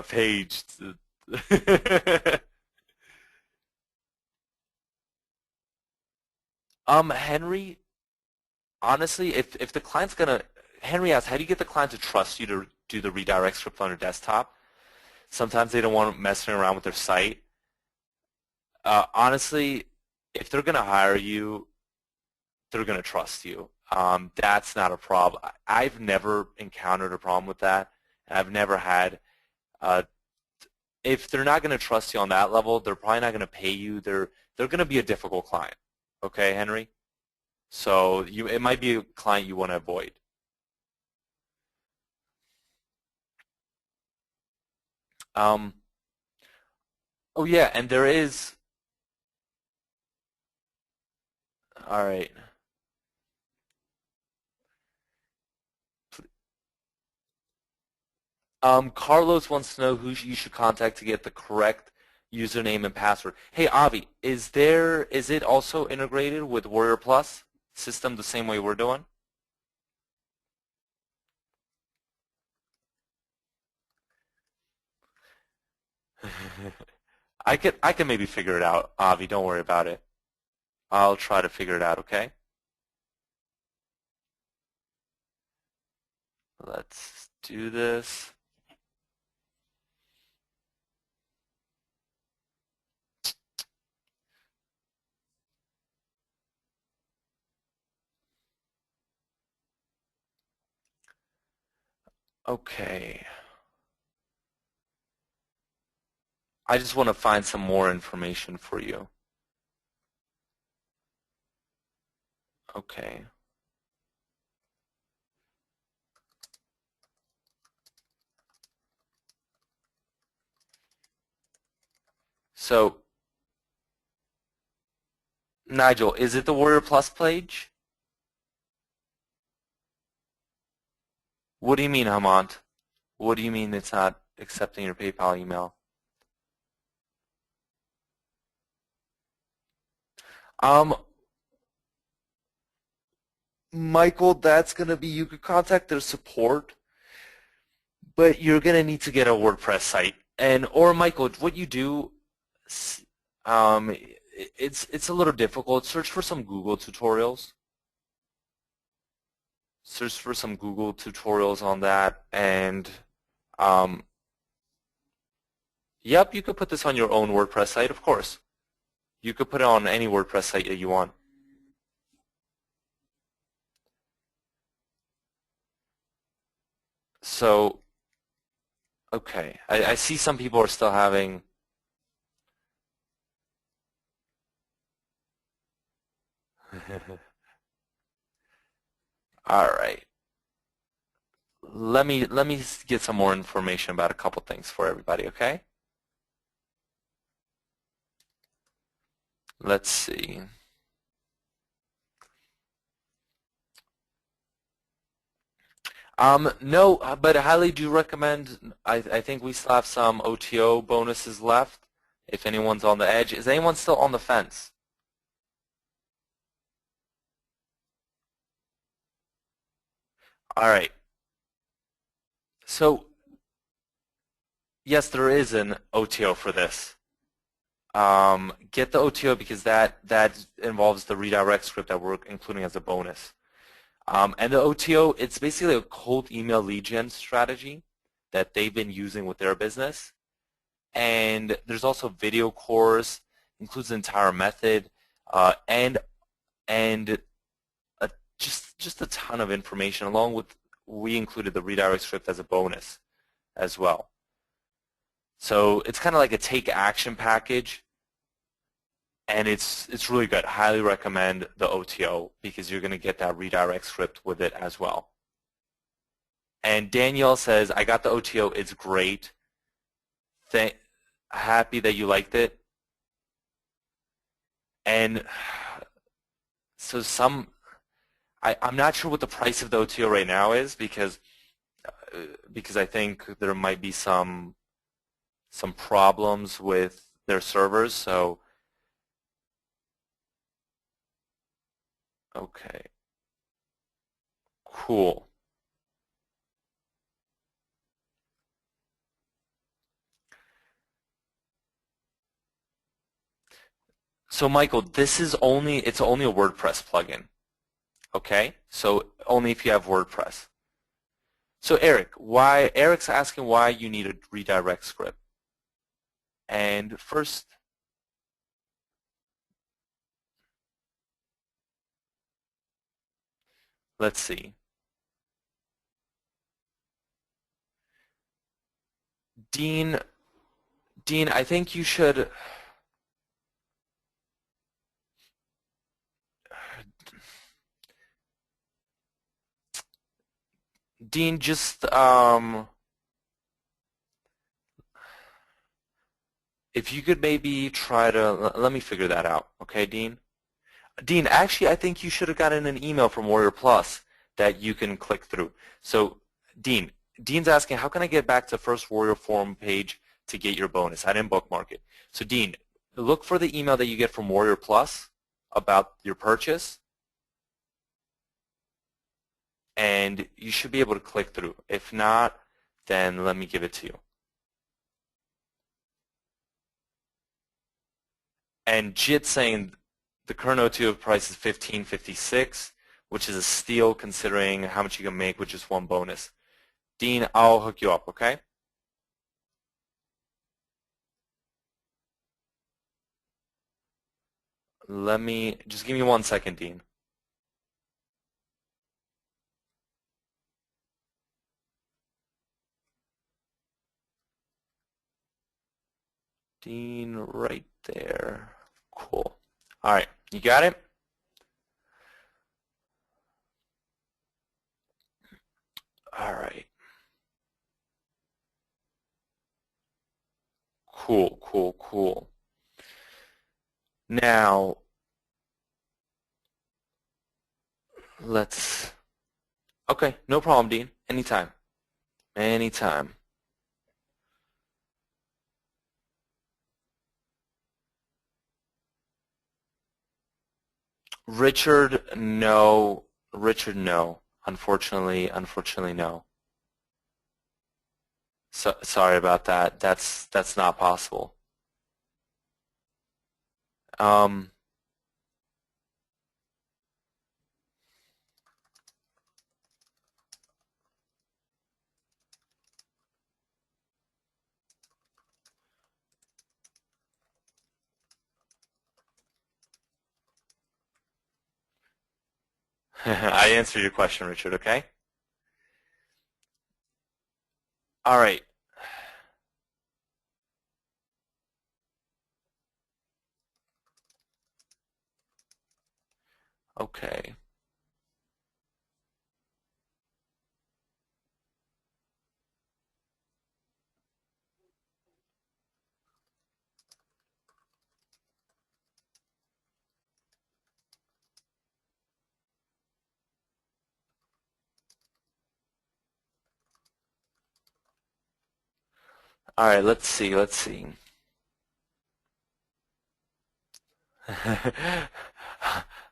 page. Henry, honestly, if the client's gonna, Henry asks, how do you get the client to trust you to do the redirect script on their desktop? Sometimes they don't want messing around with their site. Honestly, if they're gonna hire you, they're gonna trust you. That's not a problem. I've never encountered a problem with that. I've never had. If they're not going to trust you on that level, they're probably not going to pay you. They're going to be a difficult client. Okay, Henry? So it might be a client you want to avoid. Oh yeah, and there is. All right. Carlos wants to know who you should contact to get the correct username and password. Hey, Avi, is it also integrated with Warrior Plus system the same way we're doing? I can maybe figure it out, Avi. Don't worry about it. I'll try to figure it out. Okay. Let's do this. Okay. I just want to find some more information for you. Okay. So, Nigel, is it the Warrior Plus page? What do you mean, Hamant? What do you mean it's not accepting your PayPal email? Michael, that's going to be, you could contact their support, but you're going to need to get a WordPress site. Or Michael, what you do, it's a little difficult. Search for some Google tutorials. search for some Google tutorials on that, and yep, you could put this on your own WordPress site, of course. You could put it on any WordPress site that you want. So, okay, I see some people are still having all right. Let me get some more information about a couple things for everybody, okay? Let's see. No, but I highly do recommend. I think we still have some OTO bonuses left. If anyone's on the edge, is anyone still on the fence? All right. So yes, there is an OTO for this. Get the OTO because that involves the redirect script that we're including as a bonus. And the OTO, it's basically a cold email lead gen strategy that they've been using with their business. And there's also video course, includes the entire method, and just a ton of information. Along with, we included the redirect script as a bonus as well. So it's kind of like a take action package. And it's really good. Highly recommend the OTO because you're going to get that redirect script with it as well. And Danielle says, I got the OTO. It's great. Happy that you liked it. And so I'm not sure what the price of the OTO right now is because I think there might be some problems with their servers. So okay, cool. So Michael, it's only a WordPress plugin, okay? So only if you have WordPress. So Eric's asking why you need a redirect script. And first, let's see. Dean, I think you should. Dean, just if you could maybe try to let me figure that out, okay, Dean? Dean, actually, I think you should have gotten an email from Warrior Plus that you can click through. So, Dean's asking, how can I get back to first Warrior Forum page to get your bonus? I didn't bookmark it. So, Dean, look for the email that you get from Warrior Plus about your purchase, and you should be able to click through. If not, then let me give it to you. And Jit's saying the current OTO price is $15.56, which is a steal considering how much you can make with just one bonus. Dean, I'll hook you up, okay? Just give me 1 second, Dean. Dean, right there. Cool. All right, you got it? All right. Cool, cool, cool. Now, okay, no problem, Dean. Anytime. Anytime. Richard, no. Richard, no. Unfortunately, no. So, sorry about that. That's not possible. Um, I answered your question, Richard, okay? All right. Okay. All right, let's see, let's see.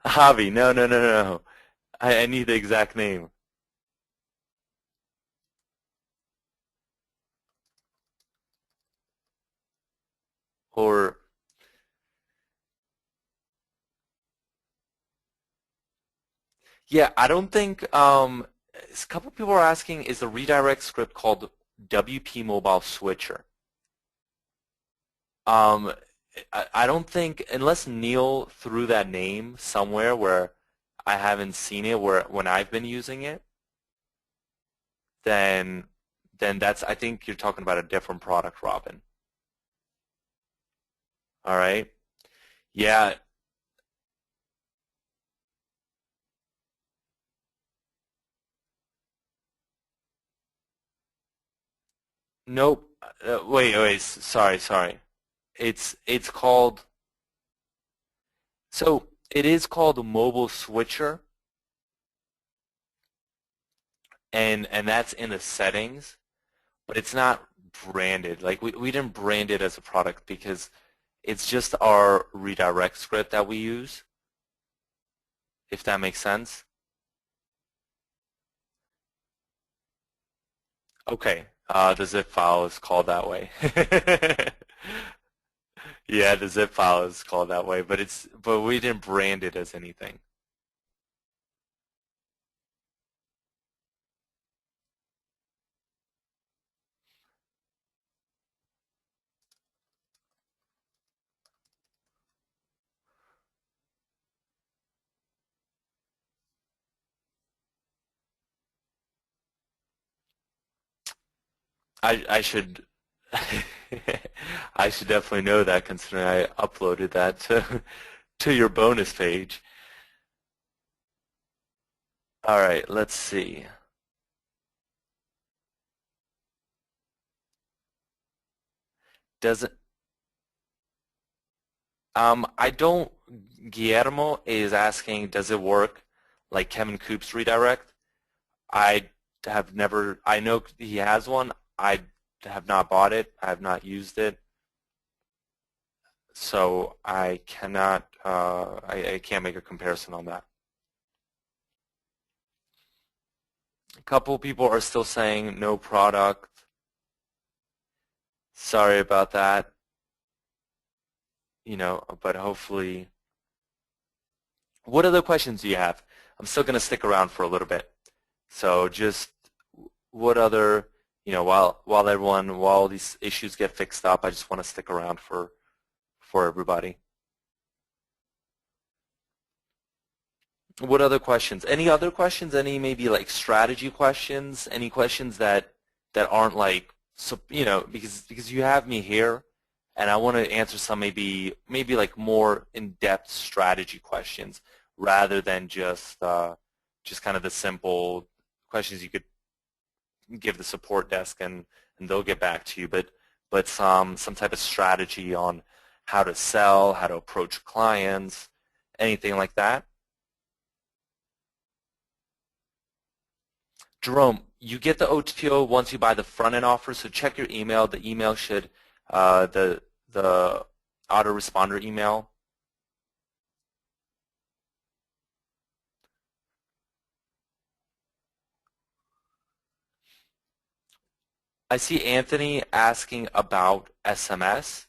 Javi, no, no, no, no. I need the exact name. Or, yeah, I don't think, a couple people are asking, is the redirect script called WP Mobile Switcher? Um, I don't think, unless Neil threw that name somewhere where I haven't seen it where when I've been using it, then that's, I think you're talking about a different product, Robin. All right. Yeah. Nope. Wait, wait. Sorry, sorry. It's called, so it is called Mobile Switcher, and that's in the settings, but it's not branded. Like we didn't brand it as a product because it's just our redirect script that we use, if that makes sense. Okay. The zip file is called that way. Yeah, the zip file is called that way, but we didn't brand it as anything. I should I should definitely know that considering I uploaded that to your bonus page. All right, let's see. Does it I don't Guillermo is asking, does it work like Kevin Coop's redirect? I have never, I know he has one. I have not bought it. I have not used it. So I cannot, I can't make a comparison on that. A couple people are still saying no product. Sorry about that. You know, but hopefully. What other questions do you have? I'm still going to stick around for a little bit. So just what other, you know, while all these issues get fixed up, I just want to stick around for everybody. What other questions? Any other questions? Any maybe like strategy questions? Any questions that aren't like, so, you know, because you have me here, and I want to answer some maybe like more in-depth strategy questions rather than just kind of the simple questions you could give the support desk and they'll get back to you, but some type of strategy on how to sell, how to approach clients, anything like that. Jerome, you get the OTO once you buy the front-end offer, so check your email. The email should, the autoresponder email. I see Anthony asking about SMS.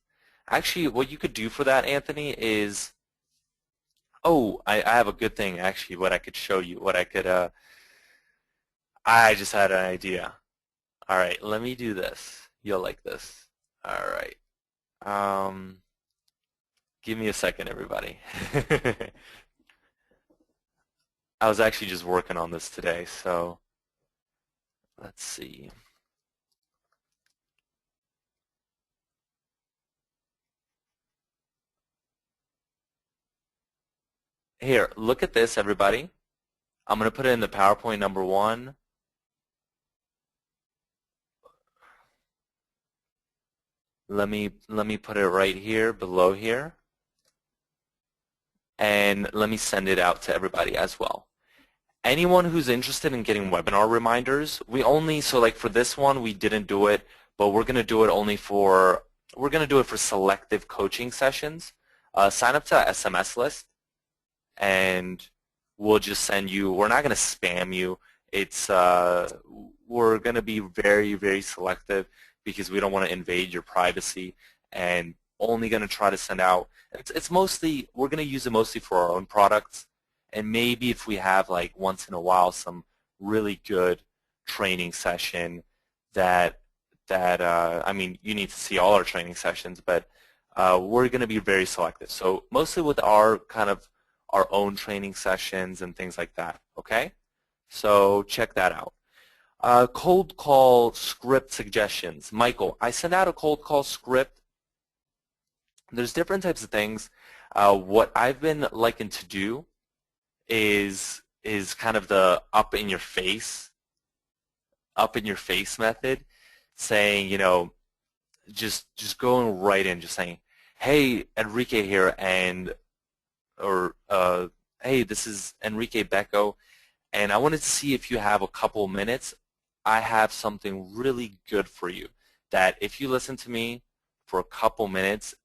Actually, what you could do for that, Anthony, is, oh, I have a good thing, actually, what I could show you, I just had an idea. All right, let me do this. You'll like this. All right. Give me a second, everybody. I was actually just working on this today, so let's see. Here, look at this, everybody. I'm going to put it in the PowerPoint number 1. Let me put it right here, below here. And let me send it out to everybody as well. Anyone who's interested in getting webinar reminders, so like for this one, we didn't do it, but we're going to do it for selective coaching sessions. Sign up to our SMS list, and we'll just send you, we're not going to spam you. We're going to be very, very selective because we don't want to invade your privacy, and only going to try to send out, it's mostly, we're going to use it mostly for our own products, and maybe if we have like once in a while some really good training session I mean, you need to see all our training sessions, but we're going to be very selective. So mostly with our own training sessions and things like that, okay? So check that out. Cold call script suggestions. Michael, I sent out a cold call script. There's different types of things. What I've been liking to do is kind of the up in your face method, saying, you know, just going right in, just saying, hey, Enrique here, or hey, this is Enrique Becco, and I wanted to see if you have a couple minutes. I have something really good for you that if you listen to me for a couple minutes,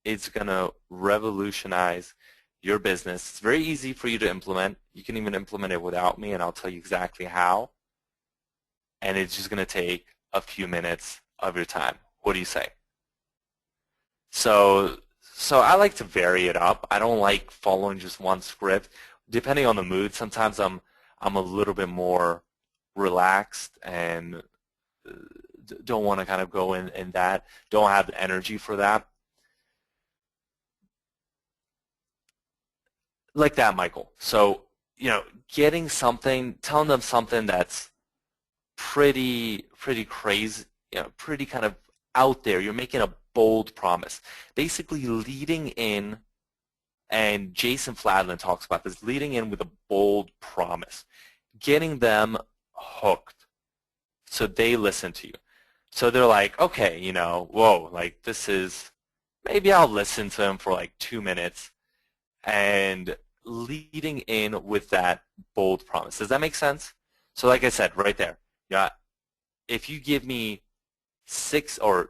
it's going to revolutionize your business. It's very easy for you to implement. You can even implement it without me, and I'll tell you exactly how. And it's just going to take a few minutes of your time. What do you say? So I like to vary it up. I don't like following just one script. Depending on the mood, sometimes I'm a little bit more relaxed and don't want to kind of go in that. Don't have the energy for that. Like that, Michael. So, you know, telling them something that's pretty crazy, you know, pretty kind of out there. You're making a bold promise. Basically leading in, and Jason Fladlin talks about this, leading in with a bold promise, getting them hooked so they listen to you. So they're like, okay, you know, whoa, like this is, maybe I'll listen to him for like 2 minutes, and leading in with that bold promise. Does that make sense? So like I said, right there, yeah, if you give me 2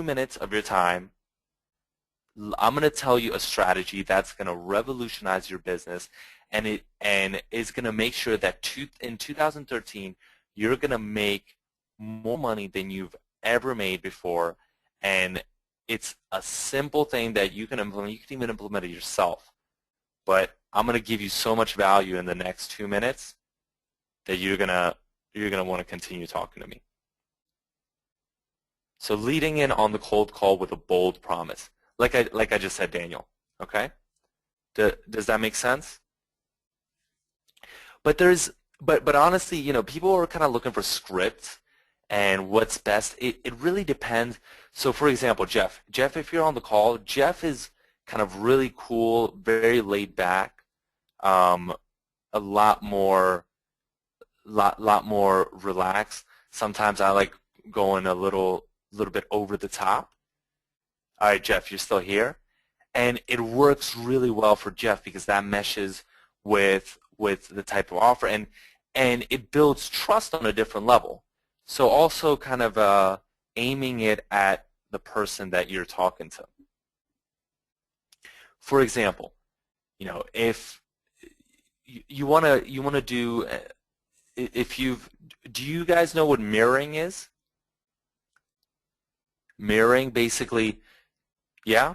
minutes of your time, I'm going to tell you a strategy that's going to revolutionize your business, and is going to make sure that in 2013 you're going to make more money than you've ever made before, and it's a simple thing that you can implement. You can even implement it yourself, but I'm going to give you so much value in the next 2 minutes that you're going to want to continue talking to me. So leading in on the cold call with a bold promise, like I just said, Daniel. Okay, does that make sense? But honestly, you know, people are kind of looking for scripts and what's best. It really depends. So for example, Jeff, if you're on the call, Jeff is kind of really cool, very laid back, a lot more relaxed. Sometimes I like going a little bit over the top. All right, Jeff, you're still here, and it works really well for Jeff because that meshes with the type of offer, and it builds trust on a different level. So also kind of aiming it at the person that you're talking to. For example, you know, if you want to do, do you guys know what mirroring is? Mirroring, basically, yeah,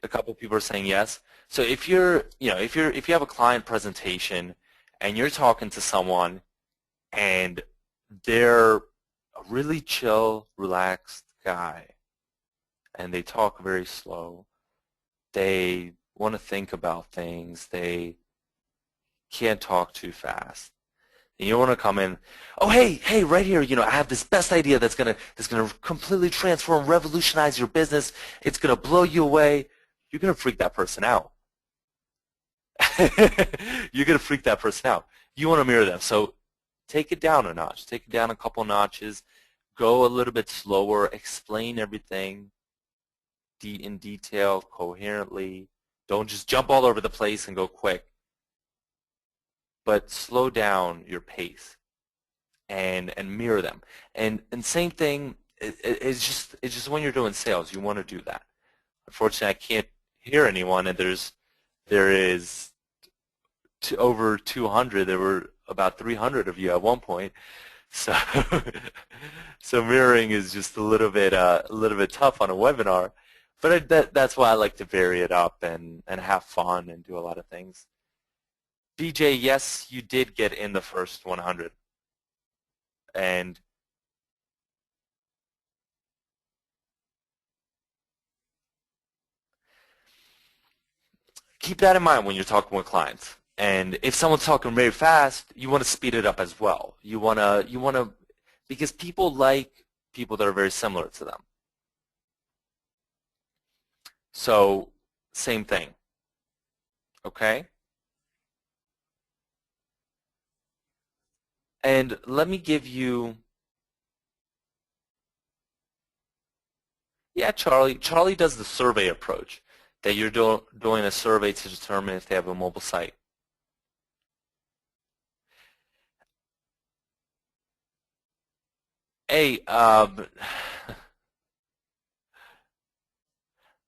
a couple of people are saying yes. So if you have a client presentation and you're talking to someone and they're a really chill, relaxed guy and they talk very slow, they want to think about things, they can't talk too fast. And you don't want to come in, oh hey, right here, I have this best idea that's gonna completely transform, revolutionize your business. It's gonna blow you away. You're gonna freak that person out. You're gonna freak that person out. You want to mirror them. So take it down a notch. Take it down a couple notches. Go a little bit slower. Explain everything in detail, coherently. Don't just jump all over the place and go quick. But slow down your pace and mirror them. And same thing, it's just when you're doing sales, you want to do that. Unfortunately, I can't hear anyone, and there is over 200. There were about 300 of you at one point. So so mirroring is just a little bit tough on a webinar. But that's why I like to vary it up and have fun and do a lot of things. DJ, yes, you did get in the first 100. And keep that in mind when you're talking with clients. And if someone's talking very fast, you want to speed it up as well. You want to, because people like people that are very similar to them. So same thing. Okay? And let me give you, yeah, Charlie. Charlie does the survey approach, that you're doing a survey to determine if they have a mobile site. Hey,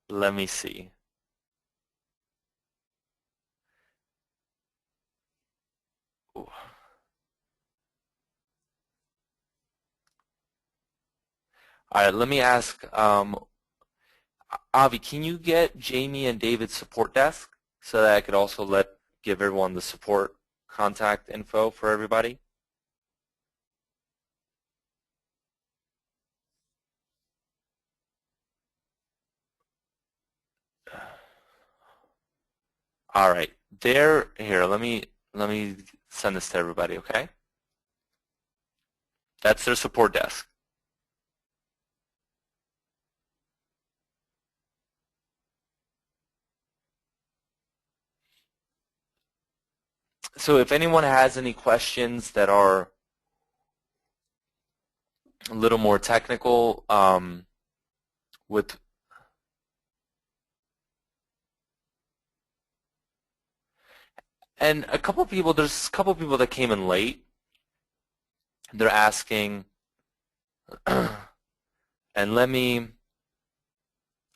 let me see. Ooh. All right, let me ask, Avi, can you get Jamie and David's support desk so that I could also give everyone the support contact info for everybody? All right, here. Let me send this to everybody. Okay, that's their support desk. So if anyone has any questions that are a little more technical with and there's a couple people that came in late. They're asking, and let me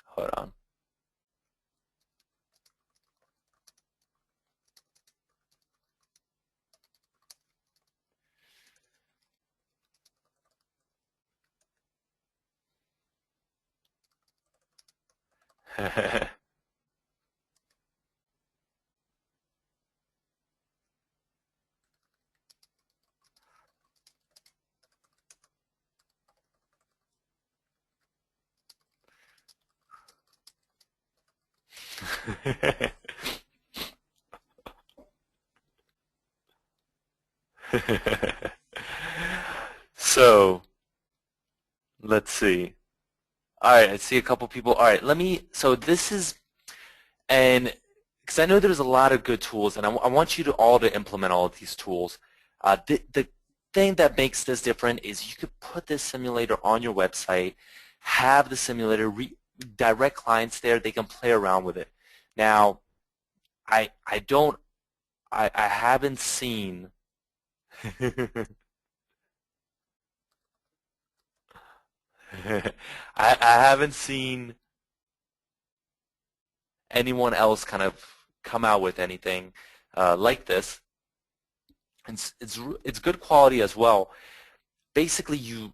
hold on. So let's see. All right, I see a couple people. All right, so this is, and because I know there's a lot of good tools, and I want you to all to implement all of these tools. The thing that makes this different is you could put this simulator on your website, have the simulator direct clients there. They can play around with it. Now, I haven't seen I haven't seen anyone else kind of come out with anything like this. It's good quality as well. Basically, you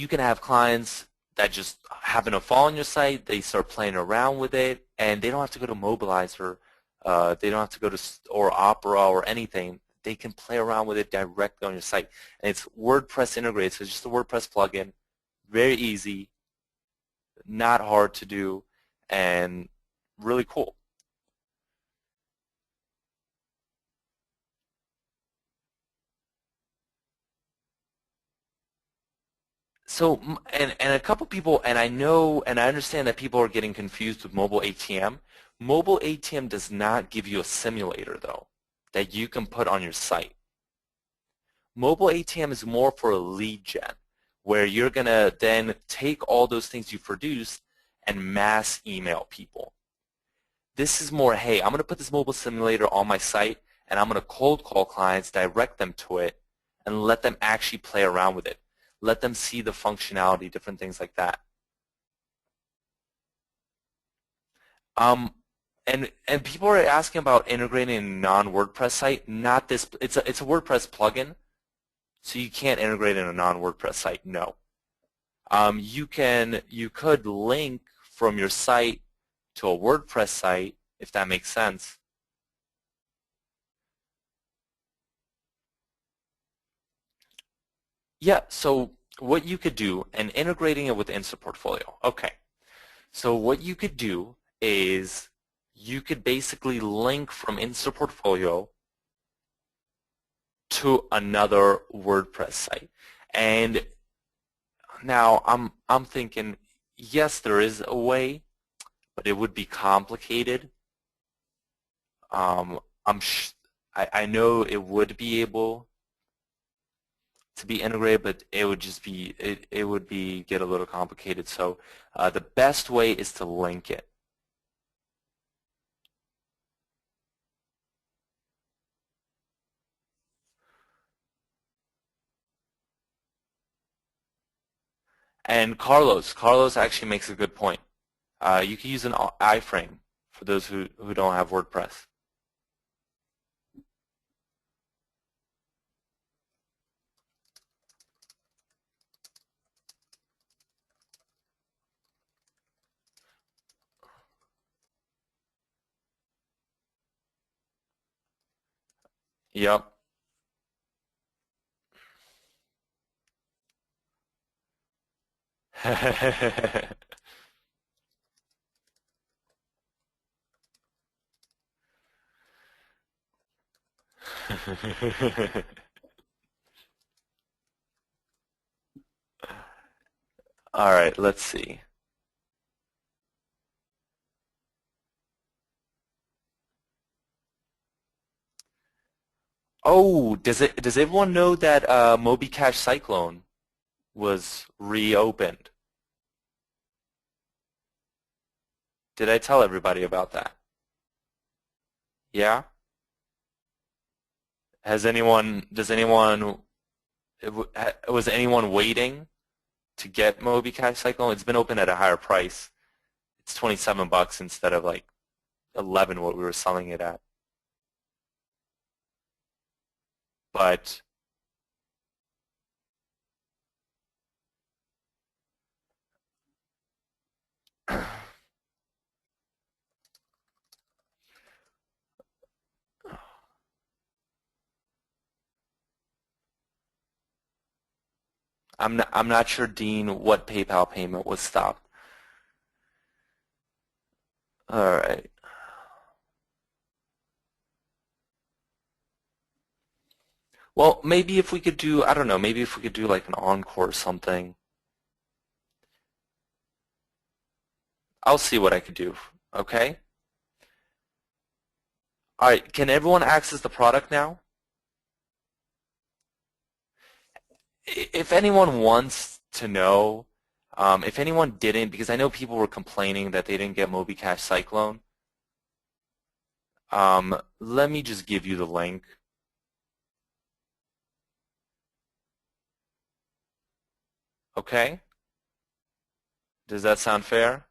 can have clients that just happen to fall on your site. They start playing around with it, and they don't have to go to Mobilizer. They don't have to go to or Opera or anything. They can play around with it directly on your site. And it's WordPress integrated, so it's just a WordPress plugin. Very easy, not hard to do, and really cool. So, and a couple people, and I know, and I understand that people are getting confused with mobile ATM. Mobile ATM does not give you a simulator, though, that you can put on your site. Mobile ATM is more for a lead gen, where you're going to then take all those things you produced and mass email people. This is more, hey, I'm going to put this mobile simulator on my site, and I'm going to cold call clients, direct them to it, and let them actually play around with it. Let them see the functionality, different things like that. And people are asking about integrating a non-WordPress site. Not this. It's a WordPress plugin, so you can't integrate in a non-WordPress site. No. You could link from your site to a WordPress site, if that makes sense. Yeah, so what you could do, and integrating it with Instant Portfolio. Okay, so what you could do is you could basically link from Instant Portfolio to another WordPress site. And now I'm thinking, yes, there is a way, but it would be complicated. I know it would be able to be integrated, but it would just be it would be get a little complicated. So the best way is to link it. And Carlos actually makes a good point. You can use an iframe for those who don't have WordPress. Yep. All right, let's see. Oh, does everyone know that Mobi Cache Cyclone was reopened? Did I tell everybody about that? Yeah? Was anyone waiting to get Mobi Cache Cyclone? It's been open at a higher price. It's 27 bucks instead of like 11 what we were selling it at. But I'm not sure, Dean, what PayPal payment was stopped. All right. Well, maybe if we could do, I don't know, maybe if we could do like an encore or something. I'll see what I could do, okay? All right, can everyone access the product now? If anyone wants to know, if anyone didn't, because I know people were complaining that they didn't get Mobi Cache Cyclone, let me just give you the link. Okay? Does that sound fair?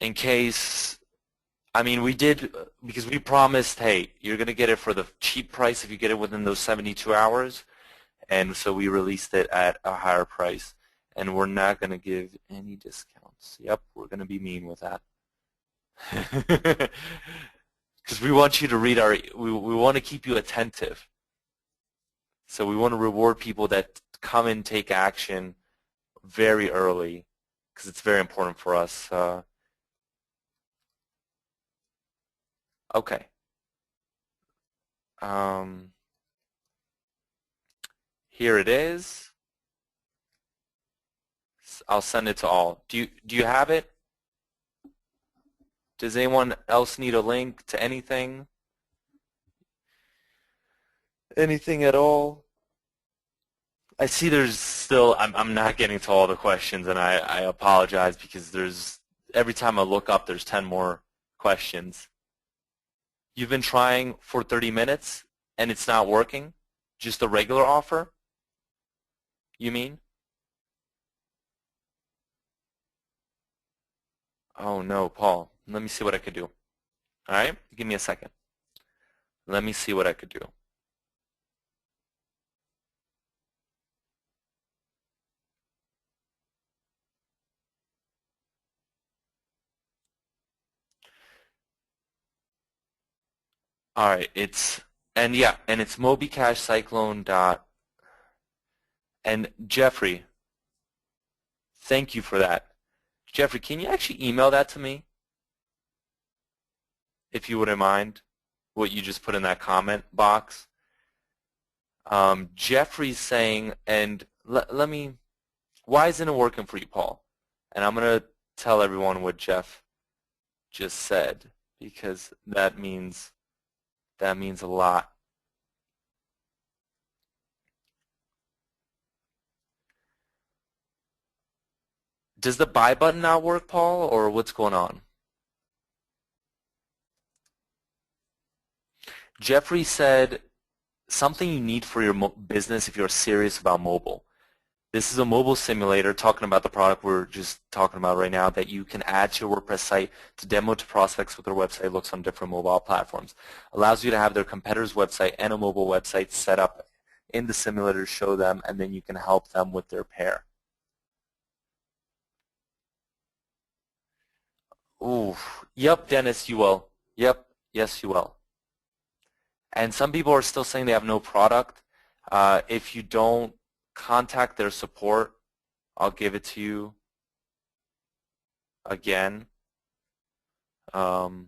In case, I mean, we did, because we promised, hey, you're going to get it for the cheap price if you get it within those 72 hours. And so we released it at a higher price. And we're not going to give any discounts. Yep, we're going to be mean with that. Because we want you to read we want to keep you attentive. So we want to reward people that come and take action very early, because it's very important for us. Okay. Here it is. I'll send it to all. Do you have it? Does anyone else need a link to anything? Anything at all? I see there's still, I'm not getting to all the questions, and I apologize because every time I look up there's 10 more questions. You've been trying for 30 minutes and it's not working? Just a regular offer? You mean? Oh no, Paul. Let me see what I could do. All right? Give me a second. Let me see what I could do. All right, it's Mobi Cyclone dot. And Jeffrey, thank you for that. Jeffrey, can you actually email that to me, if you wouldn't mind, what you just put in that comment box? Jeffrey's saying, and let me, why isn't it working for you, Paul? And I'm going to tell everyone what Jeff just said, because that means a lot. Does the buy button not work, Paul, or what's going on? Jeffrey said something you need for your business if you're serious about mobile. This is a mobile simulator talking about the product we're just talking about right now that you can add to your WordPress site to demo to prospects what their website looks on different mobile platforms. Allows you to have their competitor's website and a mobile website set up in the simulator to show them, and then you can help them with their pair. Ooh, yep, Dennis, you will. Yep, yes, you will. And some people are still saying they have no product. If you don't contact their support, I'll give it to you again. If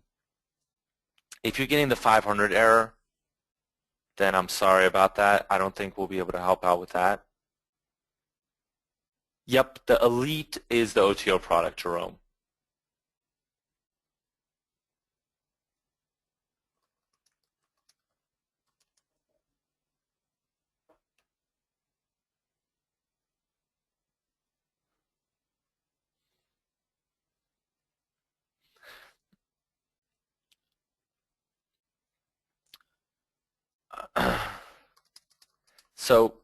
you're getting the 500 error, then I'm sorry about that. I don't think we'll be able to help out with that. Yep, the Elite is the OTO product, Jerome. So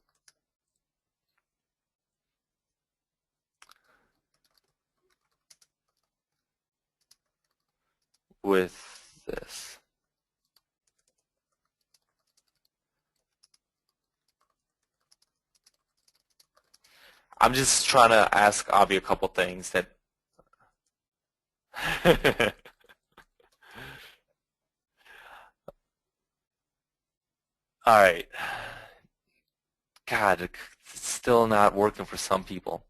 with this, I'm just trying to ask Avi a couple things that all right. God, it's still not working for some people.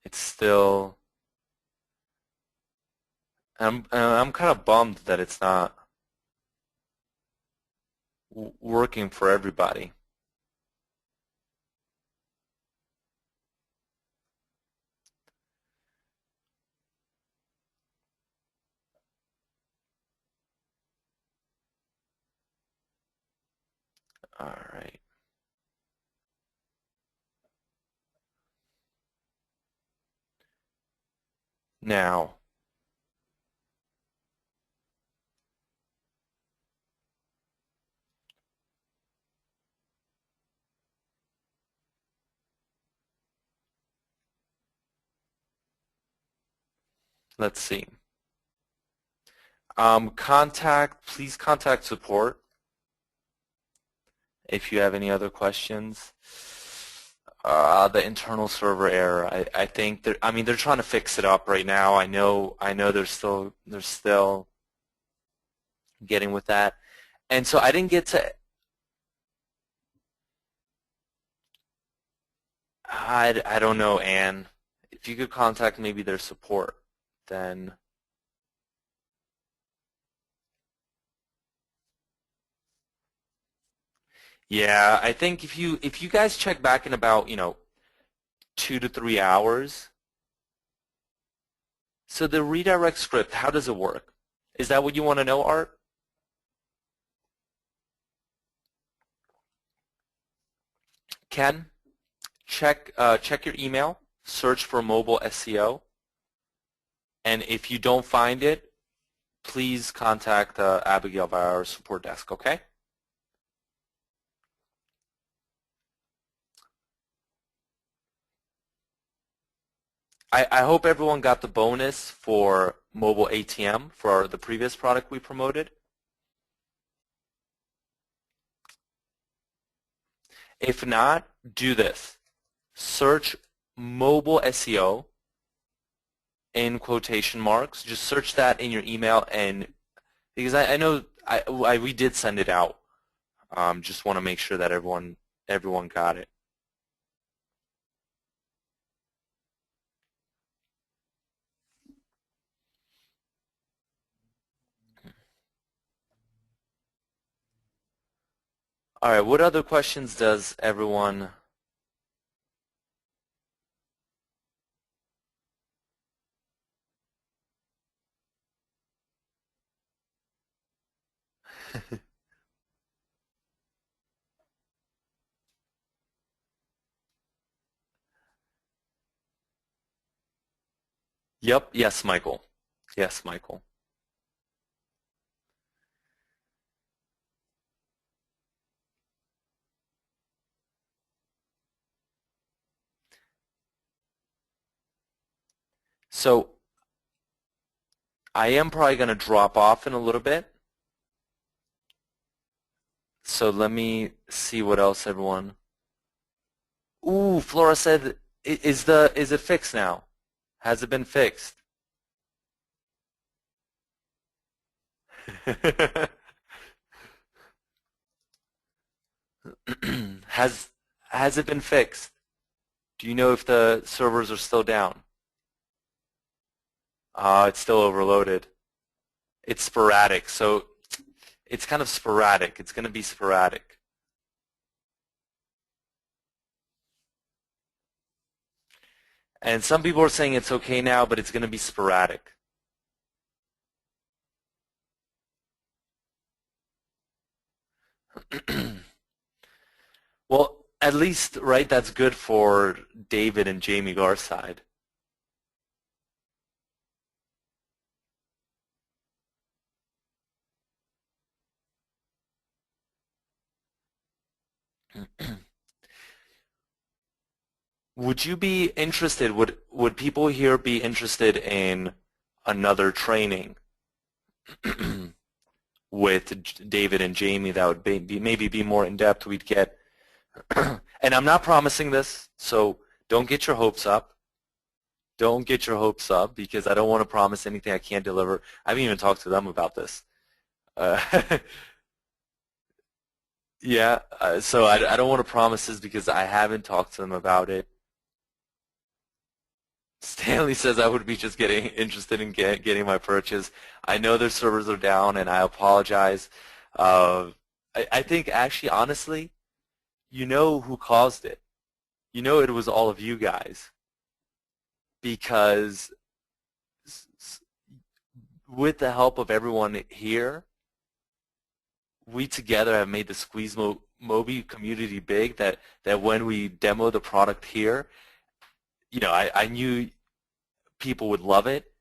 It's still, I'm kind of bummed that it's not working for everybody. All right. Now, let's see. Please contact support if you have any other questions. The internal server error. I think they're trying to fix it up right now. I know they're still getting with that. And so I didn't get to I don't know, Anne. If you could contact maybe their support, then. Yeah, I think if you guys check back in about 2 to 3 hours. So the redirect script, how does it work? Is that what you want to know, Art? Ken, check your email, search for mobile SEO, and if you don't find it, please contact Abigail via our support desk, okay? I hope everyone got the bonus for mobile ATM for the previous product we promoted. If not, do this. Search mobile SEO in quotation marks. Just search that in your email, and because I know we did send it out. Just want to make sure that everyone got it. All right, what other questions does everyone? Yep, yes, Michael. Yes, Michael. So I am probably going to drop off in a little bit. So let me see what else everyone. Ooh, Flora said, is it fixed now? Has it been fixed? Has has it been fixed? Do you know if the servers are still down? It's still overloaded. It's sporadic, so it's kind of sporadic. It's going to be sporadic. And some people are saying it's okay now, but it's going to be sporadic. Well, at least, right, that's good for David and Jamie Garside. Would you be interested, would people here be interested in another training with David and Jamie that would maybe be more in-depth? We'd get, and I'm not promising this, so don't get your hopes up. Don't get your hopes up because I don't want to promise anything I can't deliver. I haven't even talked to them about this. Yeah, so I don't want to promise this because I haven't talked to them about it. Stanley says I would be just getting interested in getting my purchase. I know their servers are down, and I apologize. Uh, I think actually, honestly, you know who caused it. You know it was all of you guys because with the help of everyone here, we together have made the SqueezeMobi community big that when we demo the product here, I knew people would love it.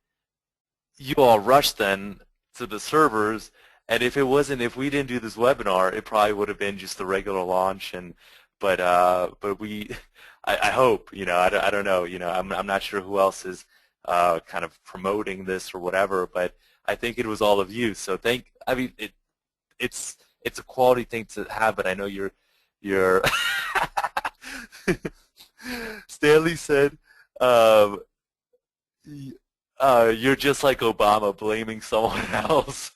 You all rushed then to the servers, and if we didn't do this webinar, it probably would have been just the regular launch. But we, I hope, I don't know, I'm not sure who else is kind of promoting this or whatever, but I think it was all of you. So it's a quality thing to have, but I know you're Stanley said you're just like Obama blaming someone else.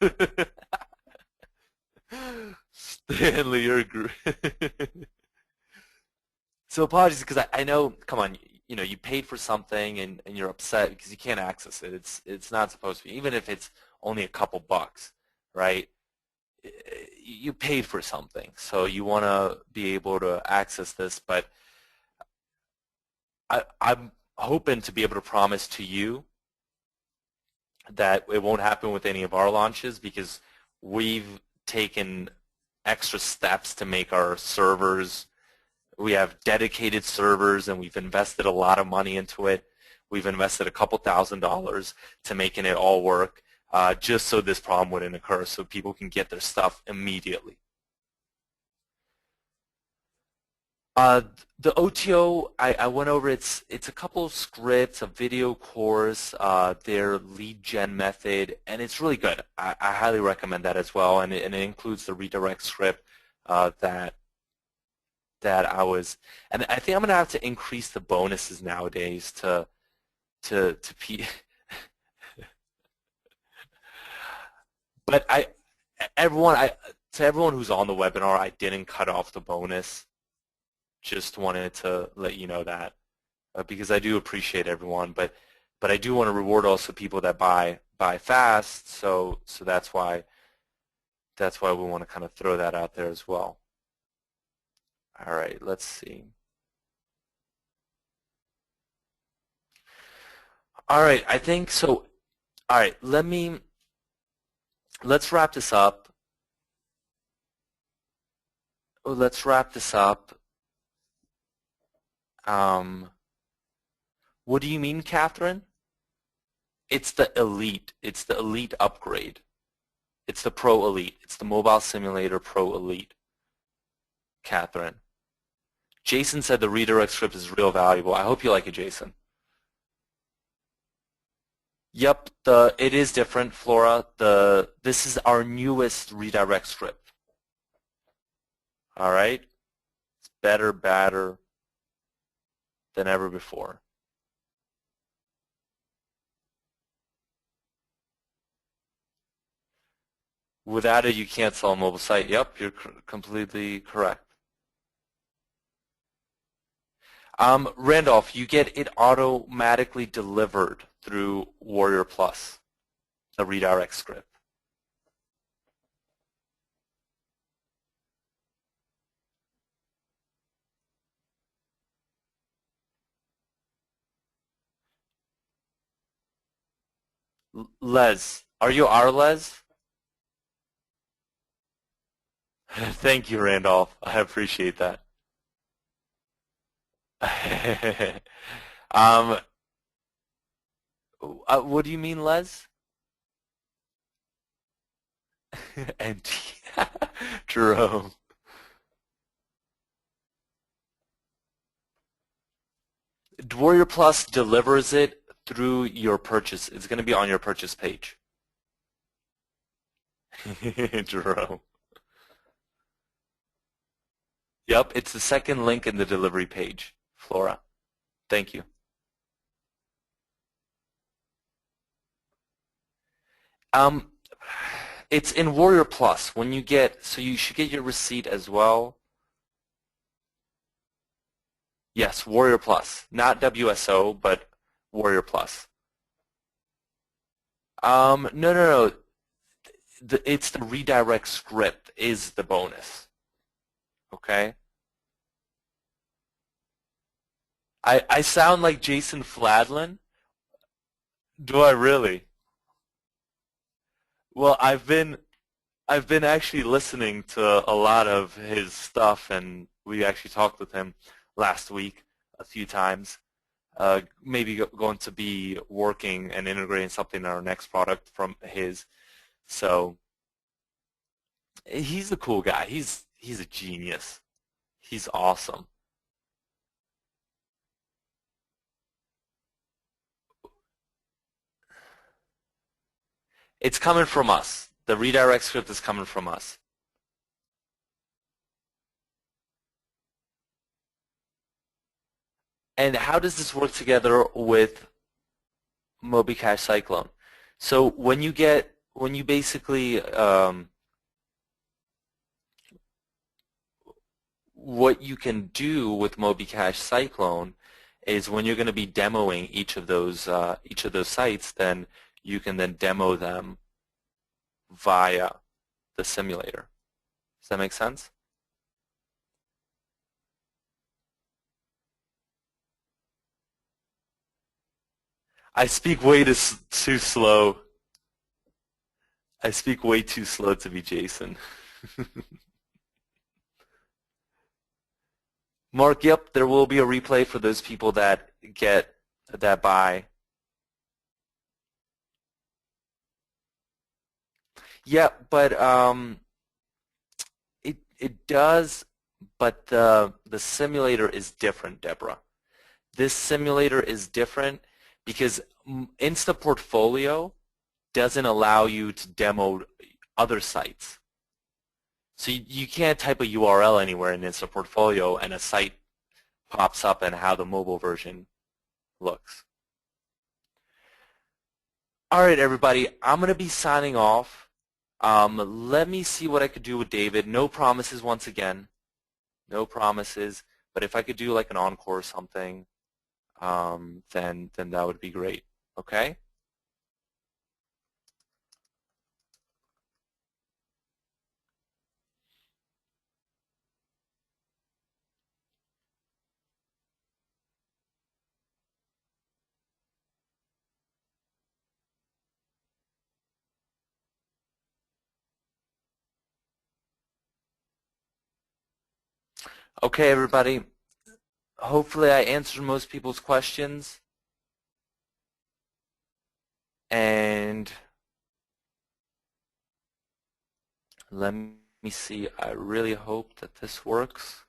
Stanley, you're So apologies because I know, come on, you know, you paid for something and you're upset because you can't access it. It's not supposed to be, even if it's only a couple bucks, right? You paid for something, so you want to be able to access this, but I'm hoping to be able to promise to you that it won't happen with any of our launches because we've taken extra steps to make our servers. We have dedicated servers and we've invested a lot of money into it. We've invested a couple $1,000s to making it all work just so this problem wouldn't occur, so people can get their stuff immediately. The OTO, I went over, it's a couple of scripts, a video course, their lead gen method, and it's really good. I highly recommend that as well, and it includes the redirect script that I was, and I think I'm going to have to increase the bonuses nowadays to but to everyone who's on the webinar, I didn't cut off the bonus. Just wanted to let you know that because I do appreciate everyone, but I do want to reward also people that buy fast. So that's why we want to kind of throw that out there as well. All right, let's see. All right, I think so. All right, let's wrap this up. Let's wrap this up. What do you mean, Catherine? It's the Elite. It's the Elite upgrade. It's the Pro Elite. It's the Mobile Simulator Pro Elite, Catherine. Jason said the redirect script is real valuable. I hope you like it, Jason. Yep, it is different, Flora. This is our newest redirect script. All right? It's better than ever before. Without it, you can't sell a mobile site. Yep, you're completely correct. Randolph, you get it automatically delivered through Warrior Plus, the redirect script. Les, are you our Les? Thank you, Randolph. I appreciate that. What do you mean, Les? And Jerome. Warrior Plus delivers it through your purchase. It's going to be on your purchase page. Jerome. Yep, it's the second link in the delivery page, Flora. Thank you. It's in Warrior Plus. When you get, so you should get your receipt as well. Yes, Warrior Plus, not WSO, but Warrior Plus. No. It's the redirect script is the bonus. Okay. I sound like Jason Fladlin. Do I really? Well, I've been actually listening to a lot of his stuff, and we actually talked with him last week a few times. Maybe going to be working and integrating something in our next product from his. So he's a cool guy. He's a genius. He's awesome. It's coming from us. The redirect script is coming from us. And how does this work together with MobiCache Cyclone? So when you basically what you can do with MobiCache Cyclone is when you're going to be demoing each of those sites, then you can then demo them via the simulator. Does that make sense? I speak way too slow. I speak way too slow to be Jason. Mark, yep, there will be a replay for those people that buy. Yeah, but it does, but the simulator is different, Deborah. This simulator is different because Insta Portfolio doesn't allow you to demo other sites. So you can't type a URL anywhere in Insta Portfolio and a site pops up and how the mobile version looks. All right, everybody, I'm going to be signing off. Let me see what I could do with David. No promises once again. No promises. But if I could do like an encore or something, then that would be great. Okay? Okay, everybody. Hopefully I answered most people's questions. And let me see. I really hope that this works.